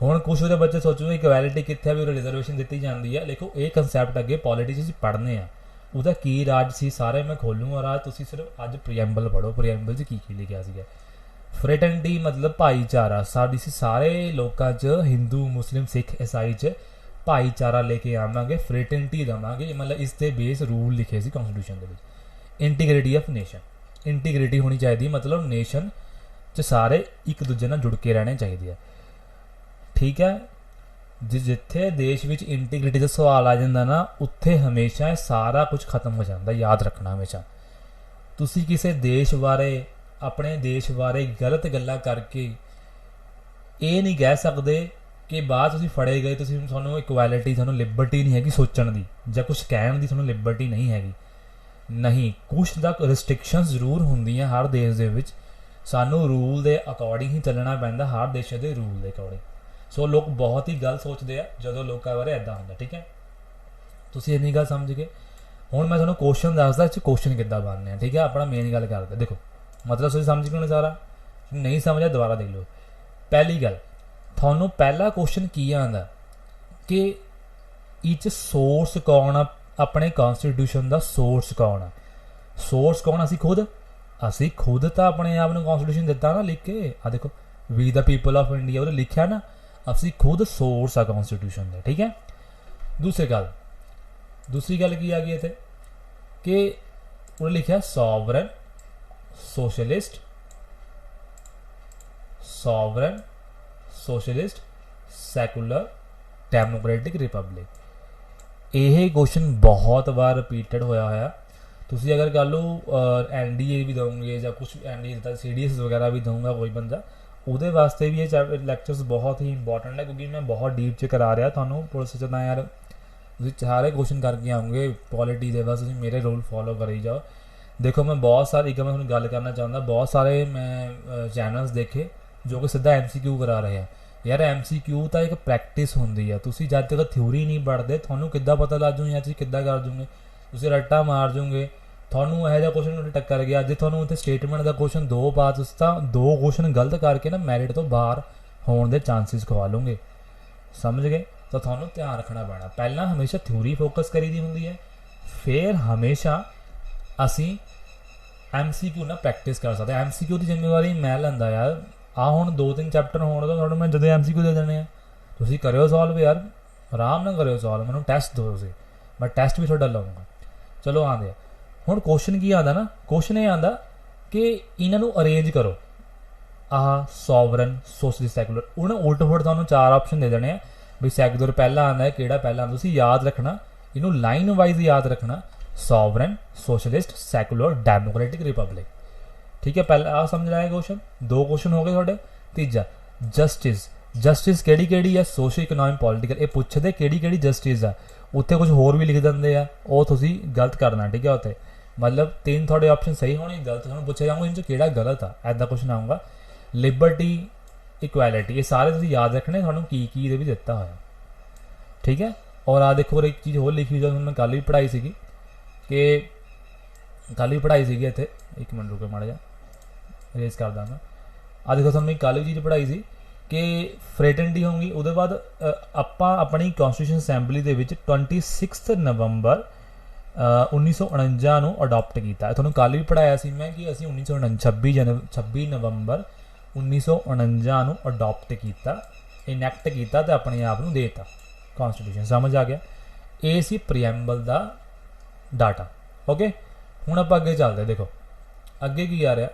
ਹੁਣ ਕੁਛ ਉਹਦੇ ਬੱਚੇ ਸੋਚੂਗੇ ਇਕੁਐਲਿਟੀ ਕਿੱਥੇ ਵੀ ਰਿਜ਼ਰਵੇਸ਼ਨ ਦਿੱਤੀ ਜਾਂਦੀ ਹੈ। ਦੇਖੋ ਇਹ ਕੰਸੈਪਟ ਅੱਗੇ ਪੋਲੀਟਿਕਸ 'ਚ ਪੜ੍ਹਨੇ ਆ, ਉਹਦਾ ਕੀ ਰਾਜ ਸੀ ਸਾਰੇ ਮੈਂ ਖੋਲੂੰਗਾ ਰਾਜ। ਤੁਸੀਂ ਸਿਰਫ ਅੱਜ ਪ੍ਰੀਐਮਬਲ ਪੜ੍ਹੋ, ਪ੍ਰੀਐਮਬਲ 'ਚ ਕੀ ਲਿਖਿਆ ਸੀਗਾ। ਫਰੈਟਰਨਿਟੀ ਮਤਲਬ ਭਾਈਚਾਰਾ, ਸਾਡੀ ਸਾਰੇ ਲੋਕਾਂ 'ਚ ਹਿੰਦੂ, ਮੁਸਲਿਮ, ਸਿੱਖ, ਈਸਾਈ 'ਚ ਭਾਈਚਾਰਾ ਲੈ ਕੇ ਆਵਾਂਗੇ, ਫਰੈਟਰਨਿਟੀ ਦੇਵਾਂਗੇ, ਮਤਲਬ ਇਸ ਦੇ ਬੇਸ ਰੂਲ ਲਿਖੇ ਸੀ ਕੌਨਸਟੀਟਿਊਸ਼ਨ ਦੇ ਵਿੱਚ। ਇੰਟੀਗ੍ਰਿਟੀ ਆਫ ਨੇਸ਼ਨ, ਇੰਟੀਗ੍ਰਿਟੀ ਹੋਣੀ ਚਾਹੀਦੀ, ਮਤਲਬ ਨੇਸ਼ਨ 'ਚ ਸਾਰੇ ਇੱਕ ਦੂਜੇ ਨਾਲ ਜੁੜ ਕੇ ਰਹਿਣੇ ਚਾਹੀਦੇ ਆ। ਠੀਕ ਹੈ। ਜਿੱਥੇ ਦੇਸ਼ ਵਿੱਚ ਇੰਟੀਗ੍ਰਿਟੀ ਦਾ ਸਵਾਲ ਆ ਜਾਂਦਾ ਨਾ, ਉੱਥੇ ਹਮੇਸ਼ਾ ਸਾਰਾ ਕੁਝ ਖਤਮ ਹੋ ਜਾਂਦਾ। ਯਾਦ ਰੱਖਣਾ ਹਮੇਸ਼ਾ। ਤੁਸੀਂ ਕਿਸੇ ਦੇਸ਼ ਬਾਰੇ ਆਪਣੇ ਦੇਸ਼ ਬਾਰੇ ਗਲਤ ਗੱਲਾਂ ਕਰਕੇ ਇਹ ਨਹੀਂ ਕਹਿ ਸਕਦੇ ਕਿ ਬਾਅਦ ਤੁਸੀਂ ਫੜੇ ਗਏ, ਤੁਹਾਨੂੰ ਇਕੁਐਲਿਟੀ, ਤੁਹਾਨੂੰ ਲਿਬਰਟੀ ਨਹੀਂ ਹੈਗੀ ਸੋਚਣ ਦੀ ਜਾਂ ਕੁਝ ਕਹਿਣ ਦੀ, ਤੁਹਾਨੂੰ ਲਿਬਰਟੀ ਨਹੀਂ ਹੈਗੀ। ਨਹੀਂ, ਕੁਛ ਦਾ ਰਿਸਟ੍ਰਿਕਸ਼ਨਸ ਜ਼ਰੂਰ ਹੁੰਦੀਆਂ ਹਰ ਦੇਸ਼ ਦੇ ਵਿੱਚ, ਸਾਨੂੰ ਰੂਲ ਦੇ ਅਕੋਰਡਿੰਗ ਹੀ ਚੱਲਣਾ ਪੈਂਦਾ, ਹਰ ਦੇਸ਼ ਦੇ ਰੂਲ ਦੇ ਅਕੋਰਡਿੰਗ। ਸੋ ਲੋਕ ਬਹੁਤ ਹੀ ਗਲਤ ਸੋਚਦੇ ਆ ਜਦੋਂ ਲੋਕਾਂ ਬਾਰੇ ਇੱਦਾਂ ਹੁੰਦਾ। ਠੀਕ ਹੈ, ਤੁਸੀਂ ਇੰਨੀ ਗੱਲ ਸਮਝ ਗਏ। ਹੁਣ ਮੈਂ ਤੁਹਾਨੂੰ ਕੁਐਸਚਨ ਦੱਸਦਾ, ਇਹ 'ਚ ਕੁਐਸਚਨ ਕਿੱਦਾਂ ਬਣਨੇ ਆ। ਠੀਕ ਹੈ, ਆਪਣਾ ਮੇਨ ਗੱਲ ਕਰਦੇ। ਦੇਖੋ ਮਤਲਬ ਤੁਸੀਂ ਸਮਝ ਗਏ ਸਾਰਾ, ਨਹੀਂ ਸਮਝਿਆ ਦੁਬਾਰਾ ਦੇਖ ਲਓ। ਪਹਿਲੀ ਗੱਲ, ਤੁਹਾਨੂੰ ਪਹਿਲਾ ਕੁਐਸਚਨ ਕੀ ਆਉਂਦਾ ਕਿ ਇਹ 'ਚ ਸੋਰਸ ਕੌਣ ਆ, ਆਪਣੇ ਕੌਨਸਟੀਟਿਊਸ਼ਨ ਦਾ ਸੋਰਸ ਕੌਣ ਆ। ਸੋਰਸ ਕੌਣ? ਅਸੀਂ ਖੁਦ ਤਾਂ ਆਪਣੇ ਆਪ ਨੂੰ ਕੌਨਸਟੀਟਿਊਸ਼ਨ ਦਿੱਤਾ ਨਾ ਲਿਖ ਕੇ। ਆ ਦੇਖੋ, ਵੀ ਦਾ ਪੀਪਲ ਆਫ ਇੰਡੀਆ, ਉਹਨੇ ਲਿਖਿਆ ਨਾ, ਅਸੀਂ ਖੁਦ ਸੋਰਸ ਆ ਕੌਨਸਟੀਟਿਊਸ਼ਨ ਦੇ। ਠੀਕ ਹੈ, ਦੂਸਰੀ ਗੱਲ ਕੀ ਆ ਗਈ ਇੱਥੇ ਕਿ ਉਹਨੇ ਲਿਖਿਆ sovereign socialist secular democratic republic. ਇਹ ਕੁਐਸਚਨ ਬਹੁਤ ਵਾਰ ਰਿਪੀਟਡ ਹੋਇਆ। ਤੁਸੀਂ ਅਗਰ ਕਰ ਲਓ NDA ਵੀ ਦਊਂਗੇ ਜਾਂ ਕੁਛ NDA ਦਾ CDS ਵਗੈਰਾ ਵੀ ਦਊਂਗਾ ਕੋਈ ਬੰਦਾ, ਉਹਦੇ ਵਾਸਤੇ ਵੀ ਇਹ ਲੈਕਚਰਸ ਬਹੁਤ ਹੀ ਇੰਪੋਰਟੈਂਟ ਹੈ, ਕਿਉਂਕਿ ਮੈਂ ਬਹੁਤ ਡੀਪ 'ਚ ਕਰਾ ਰਿਹਾ ਤੁਹਾਨੂੰ। ਪੁਲਿਸ 'ਚ ਤਾਂ ਯਾਰ ਤੁਸੀਂ ਸਾਰੇ ਕੁਐਸਚਨ ਕਰਕੇ ਆਉਂਗੇ ਪੋਲਿਟੀ ਦੇ, ਬਸ ਤੁਸੀਂ ਮੇਰੇ ਰੂਲ ਫੋਲੋ ਕਰੀ ਜਾਓ। ਦੇਖੋ ਮੈਂ ਬਹੁਤ ਸਾਰੇ, ਇੱਕ ਮੈਂ ਤੁਹਾਨੂੰ ਗੱਲ ਕਰਨਾ ਚਾਹੁੰਦਾ, ਬਹੁਤ ਸਾਰੇ ਮੈਂ ਚੈਨਲਸ ਦੇਖੇ ਜੋ ਕਿ ਸਿੱਧਾ MCQ ਕਰਾ ਰਹੇ ਆ। ਯਾਰ MCQ ਤਾਂ ਇੱਕ ਪ੍ਰੈਕਟਿਸ ਹੁੰਦੀ ਆ। ਤੁਸੀਂ ਜਦ ਤੱਕ ਥਿਊਰੀ ਨਹੀਂ ਪੜ੍ਹਦੇ ਤੁਹਾਨੂੰ ਕਿੱਦਾਂ ਪਤਾ ਲੱਗ ਜੂ ਜਾਂ ਤੁਸੀਂ ਕਿੱਦਾਂ ਕਰ ਜੂਗੇ, ਤੁਸੀਂ ਰੱਟਾ ਮਾਰ ਜੂਗੇ। ਤੁਹਾਨੂੰ ਇਹੋ ਜਿਹਾ ਕੁਐਸਚਨ ਟੱਕਰ ਗਿਆ, ਜੇ ਤੁਹਾਨੂੰ ਉੱਥੇ ਸਟੇਟਮੈਂਟ ਦਾ ਕੁਐਸਚਨ 2 ਪਾ, ਤੁਸੀਂ ਤਾਂ 2 ਕੁਐਸਚਨ ਗਲਤ ਕਰਕੇ ਨਾ ਮੈਰਿਟ ਤੋਂ ਬਾਹਰ ਹੋਣ ਦੇ ਚਾਂਸਿਸ ਖਵਾ ਲਓਗੇ। ਸਮਝ ਗਏ? ਤਾਂ ਤੁਹਾਨੂੰ ਧਿਆਨ ਰੱਖਣਾ ਪੈਣਾ। ਪਹਿਲਾਂ ਹਮੇਸ਼ਾ ਥਿਊਰੀ ਫੋਕਸ ਕਰੀ ਦੀ ਹੁੰਦੀ ਹੈ, ਫਿਰ ਹਮੇਸ਼ਾ ਅਸੀਂ MCQ ਨਾਲ ਪ੍ਰੈਕਟਿਸ ਕਰ ਸਕਦੇ। MCQ ਦੀ ਜ਼ਿੰਮੇਵਾਰੀ ਮੈਂ ਲੈਂਦਾ ਯਾਰ। ਆ ਹੁਣ 2-3 ਚੈਪਟਰ ਹੋਣ ਤਾਂ ਤੁਹਾਨੂੰ ਮੈਂ ਜਦੋਂ MCQ ਦੇ ਦੇਣੇ ਆ, ਤੁਸੀਂ ਕਰਿਓ ਸੋਲਵ ਯਾਰ, ਆਰਾਮ ਨਾਲ ਕਰਿਓ ਸੋਲਵ। ਮੈਨੂੰ ਟੈਸਟ ਦਿਓ ਤੁਸੀਂ, ਮੈਂ ਟੈਸਟ ਵੀ ਤੁਹਾਡਾ ਲਵਾਂਗਾ। ਚਲੋ ਆਉਂਦੇ ਆ ਹੁਣ ਕੁਐਸਚਨ ਕੀ ਆਉਂਦਾ ਨਾ, ਕੁਐਸਚਨ ਇਹ ਆਉਂਦਾ ਕਿ ਇਹਨਾਂ ਨੂੰ ਅਰੇਂਜ ਕਰੋ। ਆਹ ਸੋਵਰਨ ਸੋਸ਼ਲਿਸਟ ਸੈਕੂਲਰ, ਉਹਨੇ ਉਲਟ ਫੁਲਟ ਤੁਹਾਨੂੰ 4 ਆਪਸ਼ਨ ਦੇ ਦੇਣੇ ਆ ਵੀ ਸੈਕੂਲਰ ਪਹਿਲਾਂ ਆਉਂਦਾ ਹੈ, ਕਿਹੜਾ ਪਹਿਲਾਂ। ਤੁਸੀਂ ਯਾਦ ਰੱਖਣਾ ਇਹਨੂੰ, ਲਾਈਨ ਵਾਈਜ਼ ਯਾਦ ਰੱਖਣਾ, sovereign socialist secular democratic republic. ਠੀਕ ਹੈ, ਪਹਿਲਾਂ ਆਹ ਸਮਝ ਆਇਆ ਕੁਐਸਚਨ। 2 ਕੁਐਸਚਨ ਹੋ ਗਏ ਤੁਹਾਡੇ। ਤੀਜਾ, ਜਸਟਿਸ ਕਿਹੜੀ ਹੈ, ਸੋਸ਼ਲ ਇਕਨੋਮਿਕ ਪੋਲੀਟੀਕਲ। ਇਹ ਪੁੱਛਦੇ ਕਿਹੜੀ ਜਸਟਿਸ ਆ, ਉੱਥੇ ਕੁਝ ਹੋਰ ਵੀ ਲਿਖ ਦਿੰਦੇ ਆ, ਉਹ ਤੁਸੀਂ ਗਲਤ ਕਰਨਾ। ਠੀਕ ਹੈ, ਉੱਥੇ ਮਤਲਬ 3 ਤੁਹਾਡੇ ਆਪਸ਼ਨ ਸਹੀ ਹੋਣੇ, ਗਲਤ ਤੁਹਾਨੂੰ ਪੁੱਛਿਆ ਜਾਊਗਾ ਇਹਨਾਂ 'ਚ ਕਿਹੜਾ ਗਲਤ ਆ, ਐਦਾਂ ਕੁਛ ਨਾ ਆਊਗਾ। ਲਿਬਰਟੀ, ਇਕੁਐਲਿਟੀ, ਇਹ ਸਾਰੇ ਤੁਸੀਂ ਯਾਦ ਰੱਖਣੇ, ਤੁਹਾਨੂੰ ਕੀ ਇਹਦੇ ਵੀ ਦਿੱਤਾ ਹੋਇਆ। ਠੀਕ ਹੈ, ਔਰ ਆ ਦੇਖੋ ਇੱਕ ਚੀਜ਼ ਹੋਰ ਲਿਖੀ ਜਦੋਂ ਮੈਂ ਕੱਲ੍ਹ ਵੀ ਪੜ੍ਹਾਈ ਸੀਗੀ ਇੱਥੇ, 1 ਮਿੰਟ ਰੁਕੋ ਮਾੜਾ ਜਿਹਾ ਰੇਜ਼ ਕਰਦਾ ਮੈਂ। ਆ ਦੇਖੋ ਤੁਹਾਨੂੰ ਮੈਂ ਕੱਲ੍ਹ ਵੀ ਚੀਜ਼ ਪੜ੍ਹਾਈ ਸੀ ਕਿ ਫਰੇਟਰਨਿਟੀ ਹੋਊਗੀ। ਉਹਦੇ ਬਾਅਦ ਆਪਾਂ ਆਪਣੀ ਕੌਨਸਟੀਟਿਊਸ਼ਨ ਅਸੈਂਬਲੀ ਦੇ ਵਿੱਚ 26 ਨਵੰਬਰ 1949 ਨੂੰ ਅਡੋਪਟ ਕੀਤਾ। ਤੁਹਾਨੂੰ ਕੱਲ੍ਹ ਵੀ ਪੜ੍ਹਾਇਆ ਸੀ ਮੈਂ ਕਿ ਅਸੀਂ 26 ਨਵੰਬਰ 1949 ਨੂੰ ਅਡੋਪਟ ਕੀਤਾ, ਇਨੈਕਟ ਕੀਤਾ ਅਤੇ ਆਪਣੇ ਆਪ ਨੂੰ ਦੇ ਦਿੱਤਾ ਕੌਨਸਟੀਟਿਊਸ਼ਨ। ਸਮਝ ਆ ਗਿਆ? ਇਹ ਸੀ ਪ੍ਰੀਐਂਬਲ ਦਾ ਡਾਟਾ। ਓਕੇ, ਹੁਣ ਆਪਾਂ ਅੱਗੇ ਚੱਲਦੇ। ਦੇਖੋ ਅੱਗੇ ਕੀ ਆ ਰਿਹਾ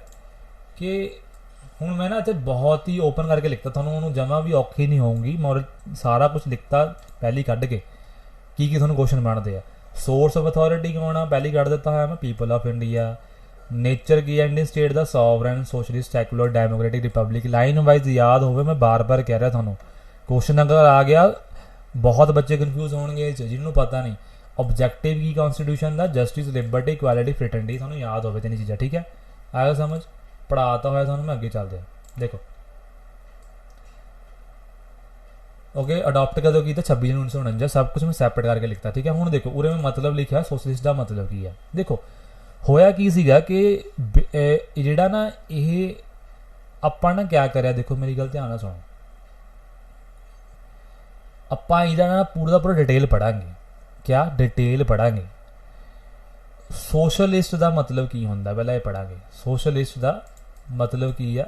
ਕਿ ਹੁਣ ਮੈਂ ਨਾ ਇੱਥੇ ਬਹੁਤ ਹੀ ਓਪਨ ਕਰਕੇ ਲਿਖਤਾ, ਤੁਹਾਨੂੰ ਉਹਨੂੰ ਜਮਾ ਵੀ ਔਖੀ ਨਹੀਂ ਹੋਊਗੀ। ਮੈਂ ਸਾਰਾ ਕੁਝ ਲਿਖਤਾ ਪਹਿਲੀ ਕੱਢ ਕੇ ਕੀ ਤੁਹਾਨੂੰ ਕੁਐਸਚਨ ਬਣਦੇ ਆ। ਸੋਰਸ ਆਫ ਅਥਾਰਟੀ ਕੌਣ ਆ, ਪਹਿਲੀ ਕੱਢ ਦਿੱਤਾ ਹੋਇਆ ਮੈਂ, ਪੀਪਲ ਆਫ ਇੰਡੀਆ। ਨੇਚਰ ਕੀ ਹੈ ਇੰਡੀਅਨ ਸਟੇਟ ਦਾ, sovereign socialist secular democratic republic. Line wise ਯਾਦ ਹੋਵੇ, ਮੈਂ ਬਾਰ-ਬਾਰ ਕਹਿ ਰਿਹਾ ਤੁਹਾਨੂੰ। ਕੁਐਸਚਨ ਅਗਰ ਆ ਗਿਆ, ਬਹੁਤ ਬੱਚੇ ਕਨਫਿਊਜ਼ ਹੋਣਗੇ ਜਿਹਨੂੰ ਪਤਾ ਨਹੀਂ। ਆਬਜੈਕਟਿਵ ਕੀ ਕੌਨਸਟੀਟਿਊਸ਼ਨ ਦਾ, ਜਸਟਿਸ, ਲਿਬਰਟੀ, ਇਕੁਐਲਿਟੀ, ਫਰੈਟਰਨਿਟੀ। ਤੁਹਾਨੂੰ ਯਾਦ ਹੋਵੇ 3 ਚੀਜ਼ਾਂ। ਠੀਕ ਹੈ, ਆਇਆ ਸਮਝ? ਪੜ੍ਹਾਤਾ ਹੋਇਆ ਤੁਹਾਨੂੰ ਮੈਂ। ਅੱਗੇ ਚੱਲਦੇ ਹਾਂ। ਦੇਖੋ ਓਕੇ, ਅਡੋਪਟ ਕਦੋਂ ਕੀਤਾ? 26 ਜੂਨ 1949। ਸਭ ਕੁਝ ਮੈਂ ਸੈਪਰੇਟ ਕਰਕੇ ਲਿਖਤਾ। ਠੀਕ ਹੈ, ਹੁਣ ਦੇਖੋ ਉਰੇ ਮੈਂ ਮਤਲਬ ਲਿਖਿਆ ਸੋਸ਼ਲਿਸਟ ਦਾ ਮਤਲਬ ਕੀ ਹੈ। ਦੇਖੋ ਹੋਇਆ ਕੀ ਸੀਗਾ ਕਿ ਜਿਹੜਾ ਨਾ ਇਹ ਆਪਾਂ ਨਾ ਕਿਆ ਕਰਿਆ, ਦੇਖੋ ਮੇਰੀ ਗੱਲ ਧਿਆਨ ਨਾਲ ਸੁਣੋ। ਆਪਾਂ ਇਹਦਾ ਨਾ ਪੂਰਾ ਦਾ ਪੂਰਾ ਡਿਟੇਲ ਪੜ੍ਹਾਂਗੇ। ਕਿਆ ਡਿਟੇਲ ਪੜ੍ਹਾਂਗੇ? ਸੋਸ਼ਲਿਸਟ ਦਾ ਮਤਲਬ ਕੀ ਹੁੰਦਾ, ਪਹਿਲਾਂ ਇਹ ਪੜ੍ਹਾਂਗੇ। ਸੋਸ਼ਲਿਸਟ ਦਾ ਮਤਲਬ ਕੀ ਆ,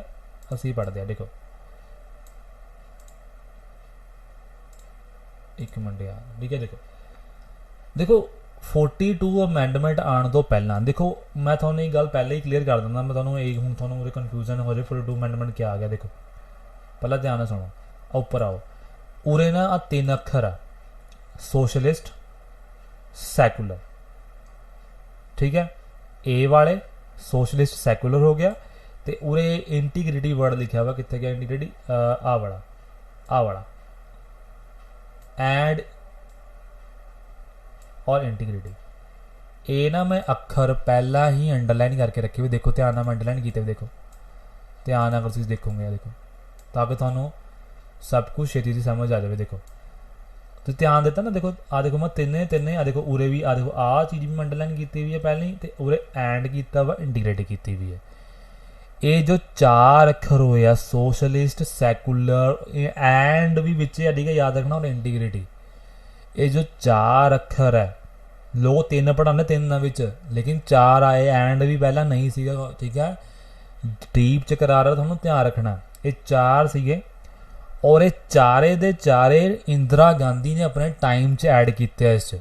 ਅਸੀਂ ਪੜ੍ਹਦੇ ਹਾਂ। ਦੇਖੋ 1 ਮਿੰਟ ਯਾਰ। ਠੀਕ ਹੈ, ਦੇਖੋ 42 ਅਮੈਂਡਮੈਂਟ ਆਉਣ ਤੋਂ ਪਹਿਲਾਂ, ਦੇਖੋ ਮੈਂ ਤੁਹਾਨੂੰ ਇਹ ਗੱਲ ਪਹਿਲਾਂ ਹੀ ਕਲੀਅਰ ਕਰ ਦਿੰਦਾ। ਮੈਂ ਤੁਹਾਨੂੰ ਇਹ ਹੁਣ ਤੁਹਾਨੂੰ ਉਰੇ ਕਨਫਿਊਜ਼ਨ ਹੋ ਜਾਏ 42 ਅਮੈਂਡਮੈਂਟ ਕਿਆ ਆ ਗਿਆ। ਦੇਖੋ ਪਹਿਲਾਂ ਧਿਆਨ ਨਾਲ ਸੁਣੋ, ਉੱਪਰ ਆਓ। ਉਰੇ ਨਾ ਆ 3 ਅੱਖਰ ਆ, ਸੋਸ਼ਲਿਸਟ, ਸੈਕੂਲਰ। ਠੀਕ ਹੈ, ਏ ਵਾਲੇ ਸੋਸ਼ਲਿਸਟ ਸੈਕੂਲਰ ਹੋ ਗਿਆ, तो उरे इंटीग्रिटी वर्ड लिखा हुआ, कितने गया इंटीग्रिटी, आ वाला एंड और इंटीग्रिटी। ये ना मैं अखर पहला ही अंडरलाइन करके रखे हुए, देखो ध्यान नाल मैं अंडरलाइन किए, देखो ध्यान नाल तुसीं देखोगे, देखो ताकि तुहानूं सब कुछ छेती समझ आ जाए। देखो तो ध्यान दिता ना, देखो आ देखो मैं तिन्ने तिन्ने आ देखो उरे भी आ देखो आ चीज़ भी मैं अंडरलाइन की हुई है पहले ही, तो उरे एंड किया वा इंटीग्रेट की हुई है। ये जो चार अखर होए सोशलिस्ट सैकुलर एंड भी बिच ठीक है, याद रखना, और इंटीग्रिटी, ये जो चार अखर है, लोग तीन पढ़ाने तीन विच, लेकिन चार आए, एंड भी पहला नहीं सीगा, ठीक है, डीप च करा रहा, थोड़ा ध्यान रखना, ये चार सीगे, और ये चारे दे चारे इंदिरा गांधी ने अपने टाइम च ऐड किए। इस